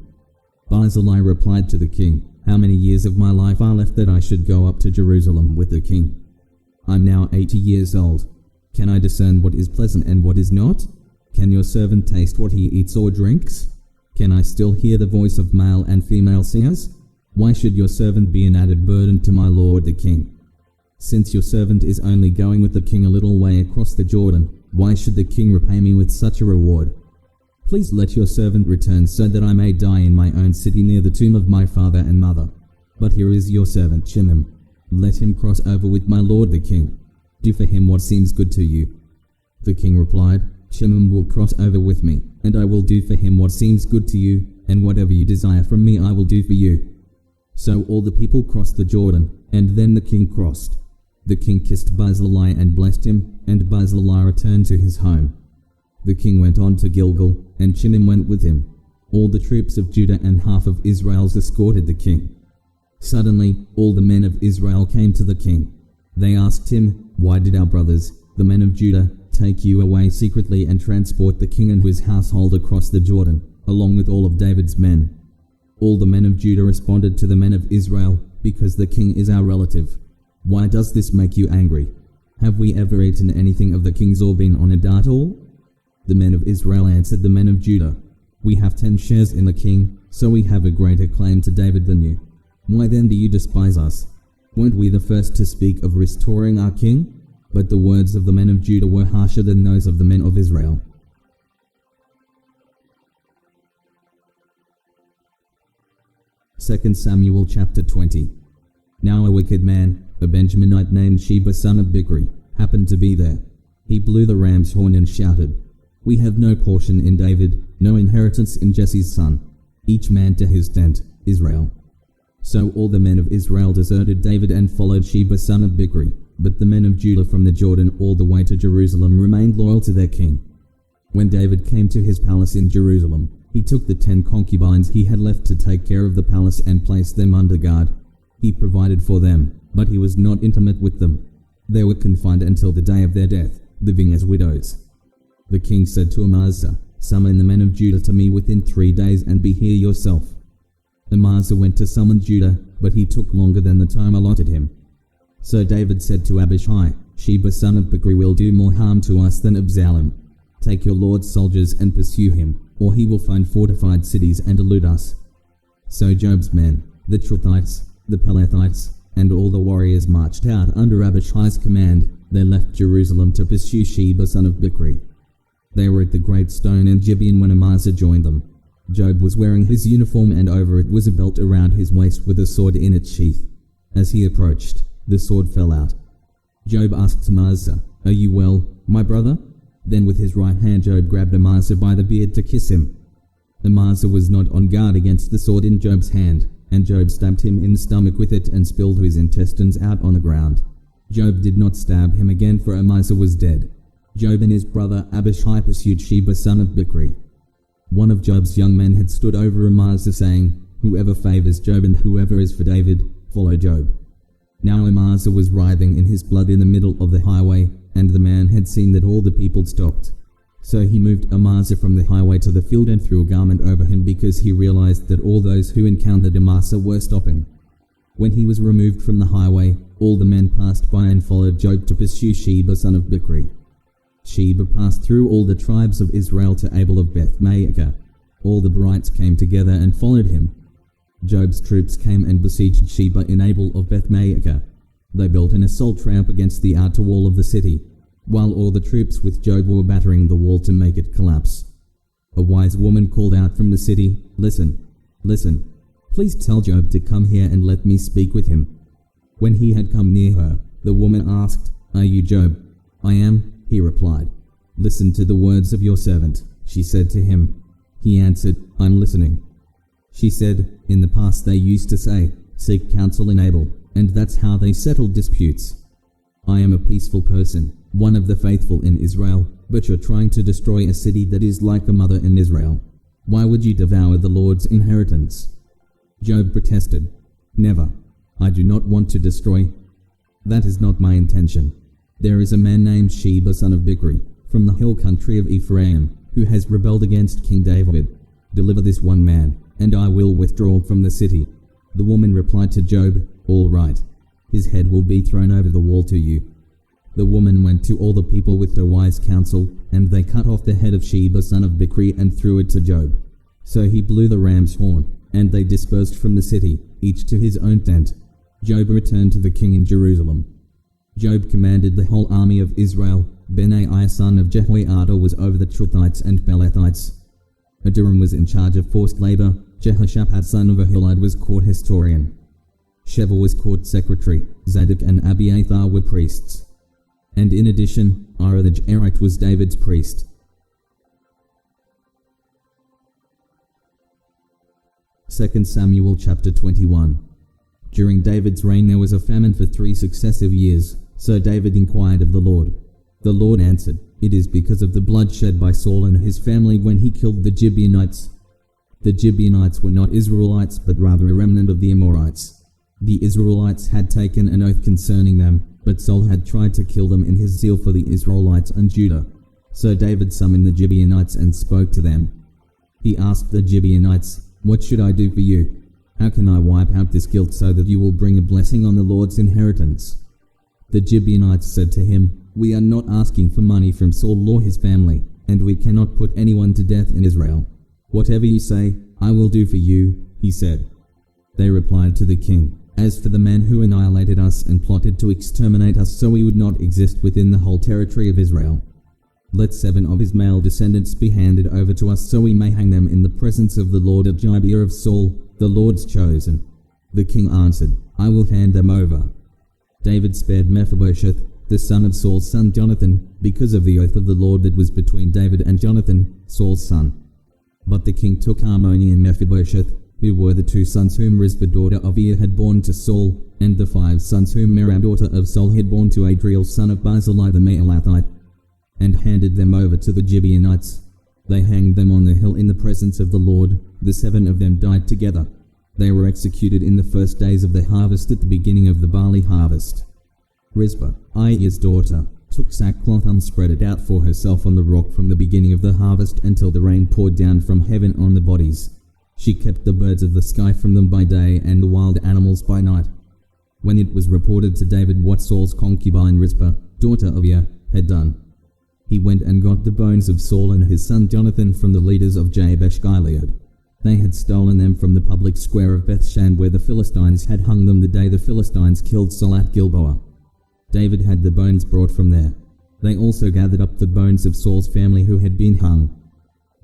Barzillai replied to the king, "How many years of my life are left that I should go up to Jerusalem with the king? I'm now 80 years old. Can I discern what is pleasant and what is not? Can your servant taste what he eats or drinks? Can I still hear the voice of male and female singers? Why should your servant be an added burden to my lord the king? Since your servant is only going with the king a little way across the Jordan, why should the king repay me with such a reward? Please let your servant return so that I may die in my own city near the tomb of my father and mother. But here is your servant Shimon. Let him cross over with my lord the king. Do for him what seems good to you." The king replied, "Shimon will cross over with me, and I will do for him what seems good to you, and whatever you desire from me I will do for you." So all the people crossed the Jordan, and then the king crossed. The king kissed Barzillai and blessed him, and Barzillai returned to his home. The king went on to Gilgal, and Shimon went with him. All the troops of Judah and half of Israel escorted the king. Suddenly all the men of Israel came to the king. They asked him, "Why did our brothers, the men of Judah, take you away secretly and transport the king and his household across the Jordan, along with all of David's men?" All the men of Judah responded to the men of Israel, "Because the king is our relative. Why does this make you angry? Have we ever eaten anything of the king's or been on a dart at all?" The men of Israel answered the men of Judah, "We have 10 shares in the king, so we have a greater claim to David than you. Why then do you despise us? Weren't we the first to speak of restoring our king?" But the words of the men of Judah were harsher than those of the men of Israel. 2 Samuel chapter 20. Now a wicked man, a Benjaminite named Sheba son of Bichri, happened to be there. He blew the ram's horn and shouted, "We have no portion in David, no inheritance in Jesse's son. Each man to his tent, Israel." So all the men of Israel deserted David and followed Sheba son of Bichri, but the men of Judah from the Jordan all the way to Jerusalem remained loyal to their king. When David came to his palace in Jerusalem, he took the 10 concubines he had left to take care of the palace and placed them under guard. He provided for them, but he was not intimate with them. They were confined until the day of their death, living as widows. The king said to Amasa, "Summon the men of Judah to me within 3 days and be here yourself." Amasa went to summon Judah, but he took longer than the time allotted him. So David said to Abishai, "Sheba son of Bichri will do more harm to us than Absalom. Take your lord's soldiers and pursue him, or he will find fortified cities and elude us." So Joab's men, the Truthites, the Pelethites, and all the warriors marched out under Abishai's command. They left Jerusalem to pursue Sheba son of Bichri. They were at the great stone in Gibeon when Amasa joined them. Joab was wearing his uniform, and over it was a belt around his waist with a sword in its sheath. As he approached, the sword fell out. Joab asked Amasa, "Are you well, my brother?" Then with his right hand Joab grabbed Amasa by the beard to kiss him. Amasa was not on guard against the sword in Joab's hand, and Joab stabbed him in the stomach with it and spilled his intestines out on the ground. Joab did not stab him again, for Amasa was dead. Joab and his brother Abishai pursued Sheba son of Bichri. One of Joab's young men had stood over Amasa, saying, "Whoever favors Joab and whoever is for David, follow Joab." Now Amasa was writhing in his blood in the middle of the highway, and the man had seen that all the people stopped. So he moved Amasa from the highway to the field and threw a garment over him, because he realized that all those who encountered Amasa were stopping. When he was removed from the highway, all the men passed by and followed Joab to pursue Sheba son of Bichri. Sheba passed through all the tribes of Israel to Abel of Beth-maacah. All the Berites came together and followed him. Joab's troops came and besieged Sheba in Abel of Beth-maacah. They built an assault ramp against the outer wall of the city, while all the troops with Joab were battering the wall to make it collapse. A wise woman called out from the city, "Listen, listen, please tell Joab to come here and let me speak with him." When he had come near her, the woman asked, "Are you Joab?" "I am," he replied. "Listen to the words of your servant," she said to him. He answered, "I'm listening." She said, in the past they used to say, seek counsel in Abel, and that's how they settled disputes. I am a peaceful person, one of the faithful in Israel, but you're trying to destroy a city that is like a mother in Israel. Why would you devour the Lord's inheritance? Job protested, Never. I do not want to destroy. That is not my intention. There is a man named Sheba son of Bichri, from the hill country of Ephraim, who has rebelled against King David. Deliver this one man, and I will withdraw from the city. The woman replied to Job, All right. His head will be thrown over the wall to you. The woman went to all the people with her wise counsel, and they cut off the head of Sheba son of Bichri and threw it to Job. So he blew the ram's horn, and they dispersed from the city, each to his own tent. Job returned to the king in Jerusalem. Job commanded the whole army of Israel. Benaiah son of Jehoiada was over the Truthites and Pelethites. Adoram was in charge of forced labor. Jehoshaphat son of Ahilud was court historian. Sheva was court secretary. Zadok and Abiathar were priests. And in addition, Ira the Jairite was David's priest. 2 Samuel chapter 21. During David's reign there was a famine for 3 successive years, so David inquired of the Lord. The Lord answered, It is because of the blood shed by Saul and his family when he killed the Gibeonites. The Gibeonites were not Israelites, but rather a remnant of the Amorites. The Israelites had taken an oath concerning them, but Saul had tried to kill them in his zeal for the Israelites and Judah. So David summoned the Gibeonites and spoke to them. He asked the Gibeonites, What should I do for you? How can I wipe out this guilt so that you will bring a blessing on the Lord's inheritance? The Gibeonites said to him, We are not asking for money from Saul or his family, and we cannot put anyone to death in Israel. Whatever you say, I will do for you, he said. They replied to the king, As for the man who annihilated us and plotted to exterminate us so we would not exist within the whole territory of Israel, let 7 of his male descendants be handed over to us so we may hang them in the presence of the Lord at Gibeah of Saul, the Lord's chosen. The king answered, I will hand them over. David spared Mephibosheth, the son of Saul's son Jonathan, because of the oath of the Lord that was between David and Jonathan, Saul's son. But the king took Harmoni and Mephibosheth, who were the 2 sons whom Rizpah daughter of Aiah had borne to Saul, and the 5 sons whom Merab daughter of Saul had borne to Adriel son of Barzillai the Maalathite, and handed them over to the Gibeonites. They hanged them on the hill in the presence of the Lord. The 7 of them died together. They were executed in the first days of the harvest at the beginning of the barley harvest. Rizpah, Aiah's daughter, took sackcloth and spread it out for herself on the rock from the beginning of the harvest until the rain poured down from heaven on the bodies. She kept the birds of the sky from them by day and the wild animals by night. When it was reported to David what Saul's concubine Rizpah, daughter of Aiah, had done, he went and got the bones of Saul and his son Jonathan from the leaders of Jabesh Gilead. They had stolen them from the public square of Bethshan where the Philistines had hung them the day the Philistines killed Saul at Gilboa. David had the bones brought from there. They also gathered up the bones of Saul's family who had been hung.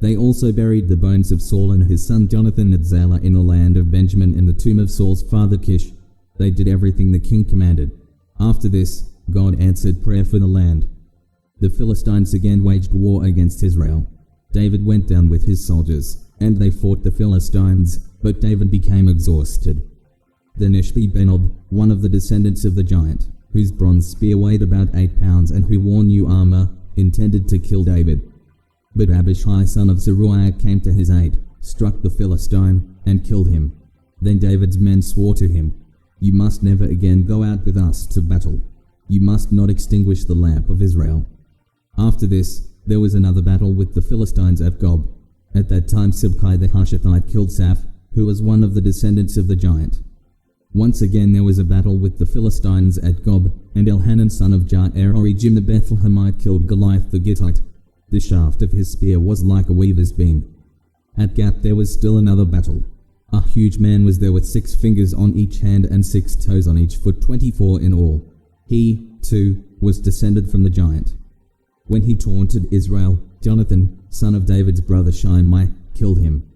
They also buried the bones of Saul and his son Jonathan at Zelah in the land of Benjamin in the tomb of Saul's father Kish. They did everything the king commanded. After this, God answered prayer for the land. The Philistines again waged war against Israel. David went down with his soldiers, and they fought the Philistines, but David became exhausted. Then Ishbi-Benob, one of the descendants of the giant, whose bronze spear weighed about 8 pounds and who wore new armor, intended to kill David. But Abishai son of Zeruiah came to his aid, struck the Philistine, and killed him. Then David's men swore to him, You must never again go out with us to battle. You must not extinguish the lamp of Israel. After this, there was another battle with the Philistines at Gob. At that time Sibkai the Hushathite killed Saph, who was one of the descendants of the giant. Once again there was a battle with the Philistines at Gob, and Elhanan son of Jair-Oregim the Bethlehemite killed Goliath the Gittite. The shaft of his spear was like a weaver's beam. At Gath there was still another battle. A huge man was there with 6 fingers on each hand and 6 toes on each foot, 24 in all. He, too, was descended from the giant. When he taunted Israel, Jonathan, son of David's brother Shimei, killed him.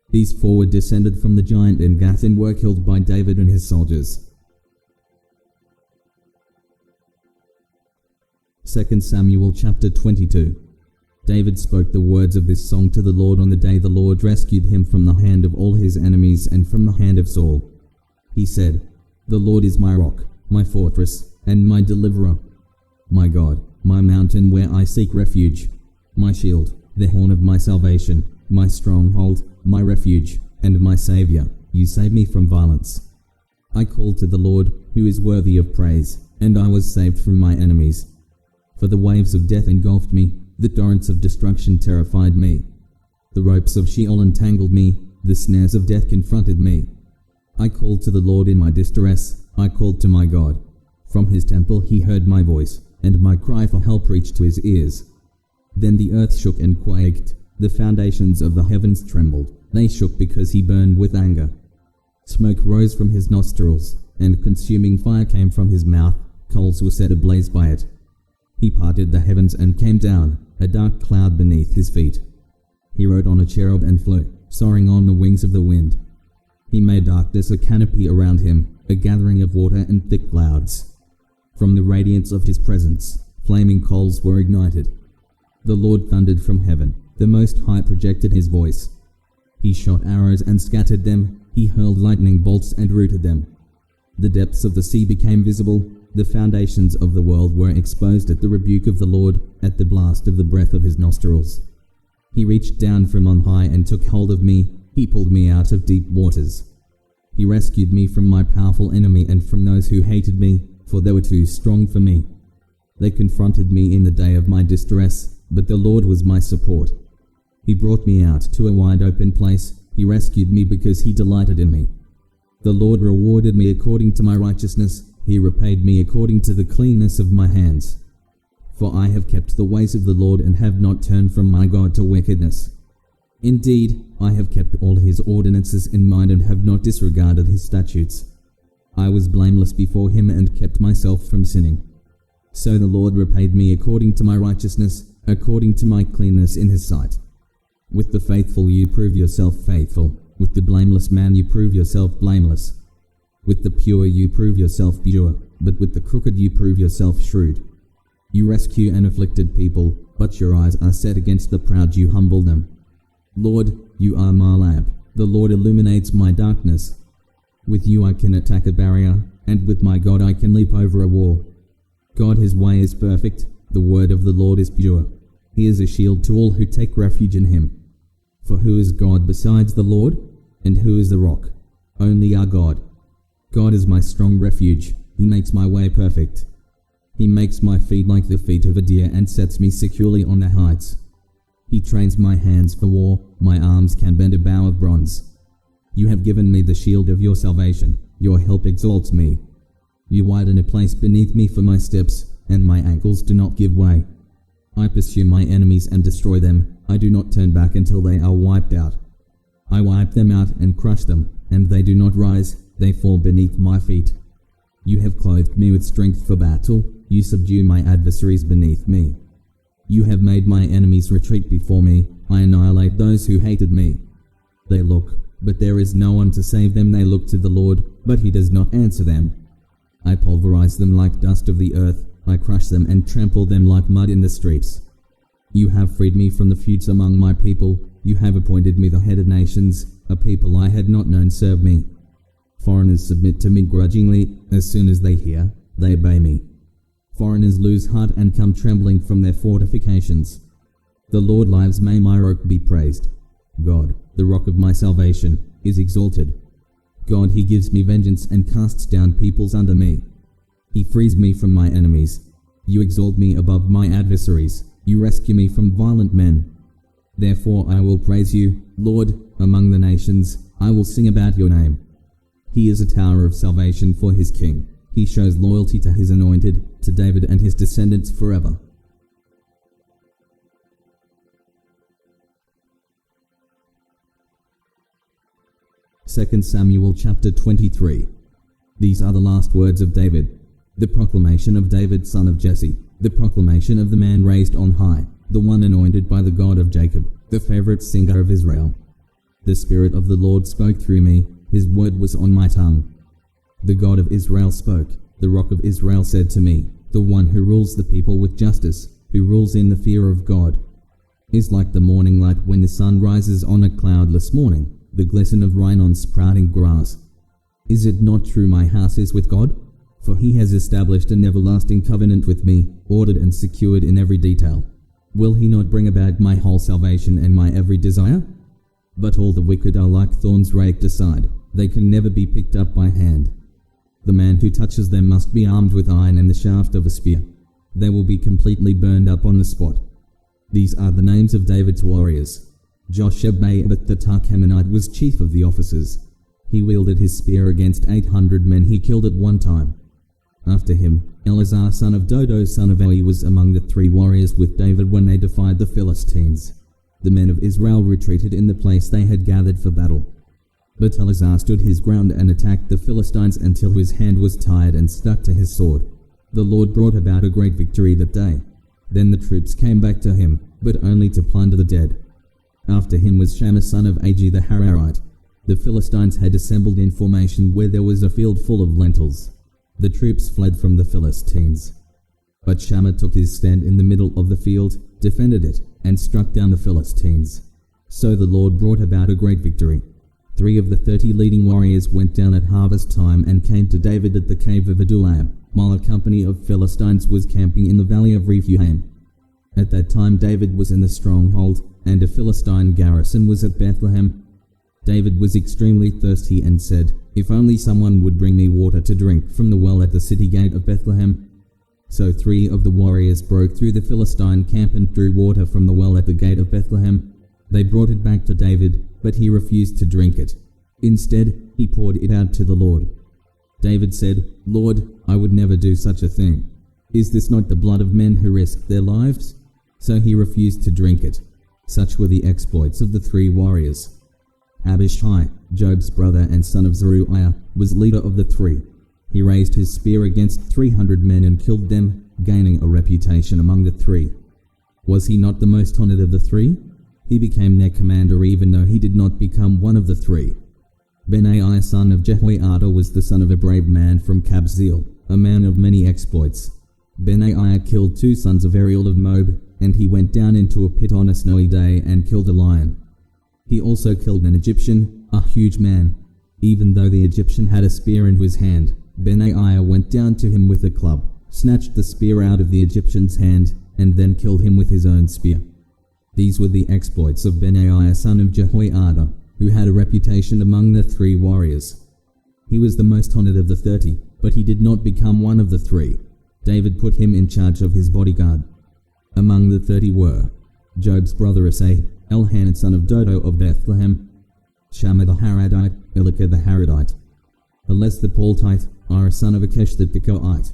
These 4 were descended from the giant in Gath and were killed by David and his soldiers. 2 Samuel chapter 22. David spoke the words of this song to the Lord on the day the Lord rescued him from the hand of all his enemies and from the hand of Saul. He said, "The Lord is my rock, my fortress, and my deliverer, my God, my mountain where I seek refuge, my shield, the horn of my salvation, my stronghold, my refuge, and my Saviour. You save me from violence. I called to the Lord, who is worthy of praise, and I was saved from my enemies. For the waves of death engulfed me, the torrents of destruction terrified me. The ropes of Sheol entangled me, the snares of death confronted me. I called to the Lord in my distress, I called to my God. From his temple he heard my voice, and my cry for help reached to his ears. Then the earth shook and quaked, the foundations of the heavens trembled, they shook because he burned with anger. Smoke rose from his nostrils, and consuming fire came from his mouth, coals were set ablaze by it. He parted the heavens and came down, a dark cloud beneath his feet. He rode on a cherub and flew, soaring on the wings of the wind. He made darkness a canopy around him, a gathering of water and thick clouds. From the radiance of his presence, flaming coals were ignited. The Lord thundered from heaven, the Most High projected his voice. He shot arrows and scattered them, he hurled lightning bolts and rooted them. The depths of the sea became visible, the foundations of the world were exposed at the rebuke of the Lord, at the blast of the breath of his nostrils. He reached down from on high and took hold of me, he pulled me out of deep waters. He rescued me from my powerful enemy and from those who hated me, for they were too strong for me. They confronted me in the day of my distress, but the Lord was my support. He brought me out to a wide open place, he rescued me because he delighted in me. The Lord rewarded me according to my righteousness, he repaid me according to the cleanness of my hands. For I have kept the ways of the Lord and have not turned from my God to wickedness. Indeed, I have kept all his ordinances in mind and have not disregarded his statutes. I was blameless before him and kept myself from sinning. So the Lord repaid me according to my righteousness, according to my cleanness in his sight. With the faithful you prove yourself faithful, with the blameless man you prove yourself blameless. With the pure you prove yourself pure, but with the crooked you prove yourself shrewd. You rescue an afflicted people, but your eyes are set against the proud, you humble them. Lord, you are my lamp, the Lord illuminates my darkness. With you I can attack a barrier, and with my God I can leap over a wall. God, his way is perfect, the word of the Lord is pure. He is a shield to all who take refuge in him. For who is God besides the Lord? And who is the rock? Only our God. God is my strong refuge, he makes my way perfect. He makes my feet like the feet of a deer and sets me securely on the heights. He trains my hands for war, my arms can bend a bow of bronze. You have given me the shield of your salvation, your help exalts me. You widen a place beneath me for my steps, and my ankles do not give way. I pursue my enemies and destroy them, I do not turn back until they are wiped out. I wipe them out and crush them, and they do not rise, they fall beneath my feet. You have clothed me with strength for battle, you subdue my adversaries beneath me. You have made my enemies retreat before me, I annihilate those who hated me. They look, but there is no one to save them, they look to the Lord, but he does not answer them. I pulverize them like dust of the earth, I crush them and trample them like mud in the streets. You have freed me from the feuds among my people, you have appointed me the head of nations, a people I had not known serve me. Foreigners submit to me grudgingly, as soon as they hear, they obey me. Foreigners lose heart and come trembling from their fortifications. The Lord lives, may my rock be praised. God, the rock of my salvation, is exalted. God, he gives me vengeance and casts down peoples under me. He frees me from my enemies. You exalt me above my adversaries. You rescue me from violent men. Therefore I will praise you, Lord, among the nations. I will sing about your name. He is a tower of salvation for his king. He shows loyalty to his anointed, to David and his descendants forever. Second Samuel chapter 23. These are the last words of David. The proclamation of David son of Jesse, the proclamation of the man raised on high, the one anointed by the God of Jacob, the favorite singer of Israel. The Spirit of the Lord spoke through me, his word was on my tongue. The God of Israel spoke, the Rock of Israel said to me, the one who rules the people with justice, who rules in the fear of God. is like the morning light when the sun rises on a cloudless morning, the glisten of rain on sprouting grass. Is it not true my house is with God? For he has established an everlasting covenant with me, ordered and secured in every detail. Will he not bring about my whole salvation and my every desire? But all the wicked are like thorns raked aside, they can never be picked up by hand. The man who touches them must be armed with iron and the shaft of a spear. They will be completely burned up on the spot. These are the names of David's warriors. Josheb-Basset the Tarchemanite was chief of the officers. He wielded his spear against 800 men he killed at one time. After him, Eleazar son of Dodo son of Eli was among the 3 warriors with David when they defied the Philistines. The men of Israel retreated in the place they had gathered for battle. But Eleazar stood his ground and attacked the Philistines until his hand was tired and stuck to his sword. The Lord brought about a great victory that day. Then the troops came back to him, but only to plunder the dead. After him was Shammah son of Agi the Hararite. The Philistines had assembled in formation where there was a field full of lentils. The troops fled from the Philistines. But Shammah took his stand in the middle of the field, defended it, and struck down the Philistines. So the Lord brought about a great victory. 3 of the 30 leading warriors went down at harvest time and came to David at the cave of Adullam, while a company of Philistines was camping in the valley of Rephaim. At that time David was in the stronghold, and a Philistine garrison was at Bethlehem. David was extremely thirsty and said, "If only someone would bring me water to drink from the well at the city gate of Bethlehem." So 3 of the warriors broke through the Philistine camp and drew water from the well at the gate of Bethlehem. They brought it back to David, but he refused to drink it. Instead, he poured it out to the Lord. David said, "Lord, I would never do such a thing. Is this not the blood of men who risked their lives?" So he refused to drink it. Such were the exploits of the 3 warriors. Abishai, Joab's brother and son of Zeruiah, was leader of the 3. He raised his spear against 300 men and killed them, gaining a reputation among the 3. Was he not the most honored of the 3? He became their commander even though he did not become one of the 3. Benaiah son of Jehoiada was the son of a brave man from Kabzeel, a man of many exploits. Benaiah killed 2 sons of Ariel of Moab, and he went down into a pit on a snowy day and killed a lion. He also killed an Egyptian, a huge man. Even though the Egyptian had a spear in his hand, Benaiah went down to him with a club, snatched the spear out of the Egyptian's hand, and then killed him with his own spear. These were the exploits of Benaiah son of Jehoiada, who had a reputation among the 3 warriors. He was the most honored of the 30, but he did not become one of the 3. David put him in charge of his bodyguard. Among the 30 were Joab's brother Asai, Elhanan son of Dodo of Bethlehem, Shammah the Haradite, Elika the Haradite, Pelez the Paltite, Ira son of Akesh the Tekoite,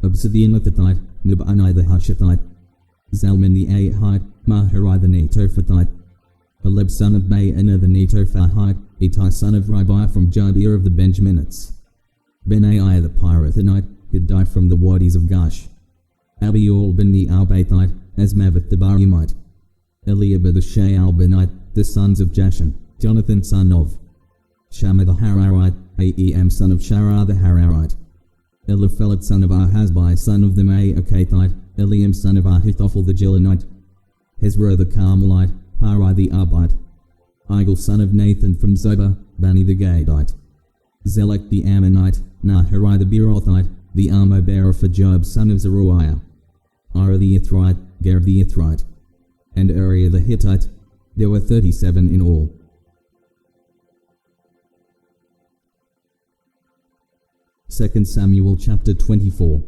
Absa the Anathite, Nibani the Hushathite, Zalman the Ahite, Maharai the Netophathite, Peleb son of Baana the Netophahite, Ittai son of Ribiah from Jabir of the Benjaminites, Benaiah the Pirathonite, Hiddai from the Wadis of Gash, Abiol ben the Arbathite, Asmaveth the Barumite, Eliab the Shaalbanite, the sons of Jashan, Jonathan son of Shammah the Hararite, Aem son of Sharah the Hararite, Eliphelet son of Ahazbai son of the Maakathite, Eliam son of Ahithophel the Gilonite, Hezro the Carmelite, Parai the Arbite, Igel son of Nathan from Zobah, Bani the Gadite, Zelek the Ammonite, Naharai the Beerothite, the armor-bearer for Joab son of Zeruiah, Ira the Ithrite, Ger the Ithrite, and Uriah the Hittite. There were 37 in all. Second Samuel chapter 24.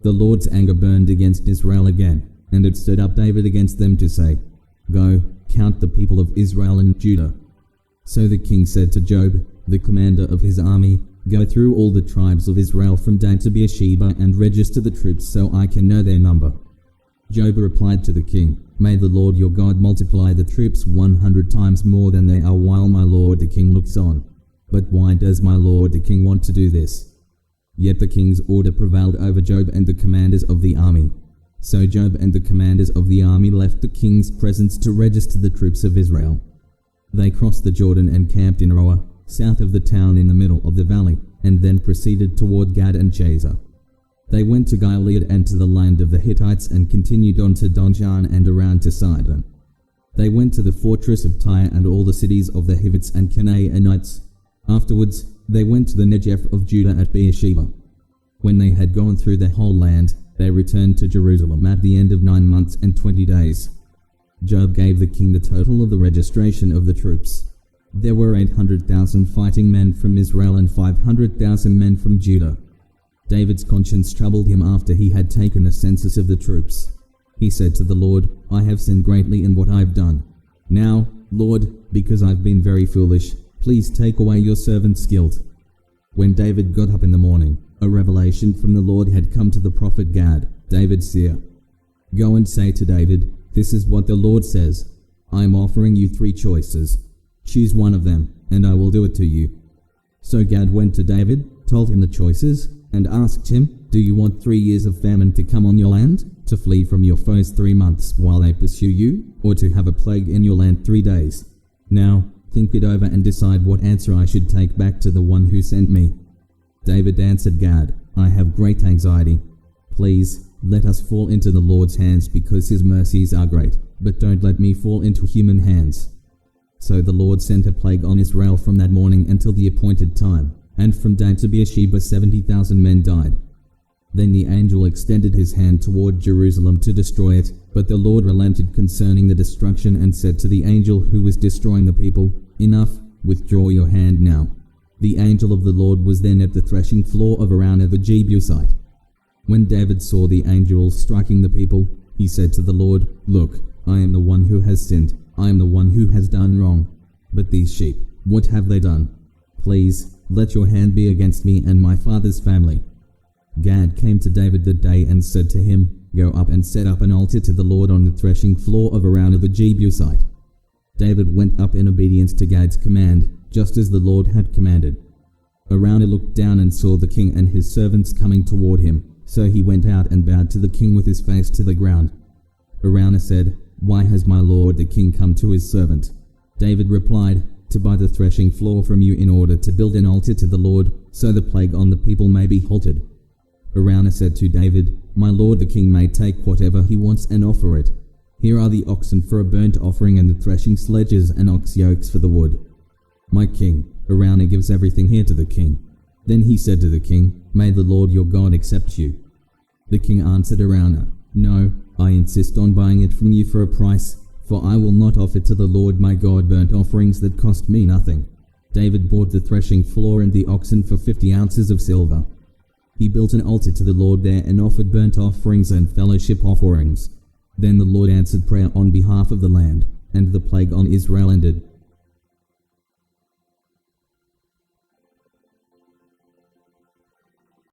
The Lord's anger burned against Israel again, and it stirred up David against them to say, "Go, count the people of Israel and Judah." So the king said to Joab, the commander of his army, "Go through all the tribes of Israel from Dan to Beersheba and register the troops so I can know their number." Joab replied to the king, "May the Lord your God multiply the troops 100 times more than they are while my lord the king looks on. But why does my lord the king want to do this?" Yet the king's order prevailed over Joab and the commanders of the army. So Joab and the commanders of the army left the king's presence to register the troops of Israel. They crossed the Jordan and camped in Roah, south of the town in the middle of the valley, and then proceeded toward Gad and Jazer. They went to Gilead and to the land of the Hittites and continued on to Donjan and around to Sidon. They went to the fortress of Tyre and all the cities of the Hivites and Canaanites. Afterwards, they went to the Negev of Judah at Beersheba. When they had gone through the whole land, they returned to Jerusalem at the end of 9 months and 20 days. Joab gave the king the total of the registration of the troops. There were 800,000 fighting men from Israel and 500,000 men from Judah. David's conscience troubled him after he had taken a census of the troops. He said to the Lord, I have sinned greatly in what I've done. Now, Lord, because I've been very foolish, please take away your servant's guilt. When David got up in the morning, a revelation from the Lord had come to the prophet Gad, David's seer. Go and say to David, this is what the Lord says. I am offering you 3 choices. Choose one of them, and I will do it to you. So Gad went to David, told him the choices, and asked him, do you want 3 years of famine to come on your land, to flee from your foes 3 months while they pursue you, or to have a plague in your land 3 days? Now, think it over and decide what answer I should take back to the one who sent me. David answered Gad, I have great anxiety. Please, let us fall into the Lord's hands because his mercies are great, but don't let me fall into human hands. So the Lord sent a plague on Israel from that morning until the appointed time, and from Dan to Beersheba 70,000 men died. Then the angel extended his hand toward Jerusalem to destroy it, but the Lord relented concerning the destruction and said to the angel who was destroying the people, Enough, withdraw your hand now. The angel of the Lord was then at the threshing floor of Araunah the Jebusite. When David saw the angel striking the people, he said to the Lord, Look, I am the one who has sinned. I am the one who has done wrong. But these sheep, what have they done? Please, let your hand be against me and my father's family. Gad came to David that day and said to him, Go up and set up an altar to the Lord on the threshing floor of Araunah the Jebusite. David went up in obedience to Gad's command, just as the Lord had commanded. Araunah looked down and saw the king and his servants coming toward him, so he went out and bowed to the king with his face to the ground. Araunah said, Why has my lord the king come to his servant? David replied, To buy the threshing floor from you in order to build an altar to the Lord, so the plague on the people may be halted. Araunah said to David, My lord the king may take whatever he wants and offer it. Here are the oxen for a burnt offering and the threshing sledges and ox yokes for the wood. My king, Araunah gives everything here to the king. Then he said to the king, May the Lord your God accept you. The king answered Araunah, No, I insist on buying it from you for a price, for I will not offer to the Lord my God burnt offerings that cost me nothing. David bought the threshing floor and the oxen for 50 ounces of silver. He built an altar to the Lord there and offered burnt offerings and fellowship offerings. Then the Lord answered prayer on behalf of the land, and the plague on Israel ended.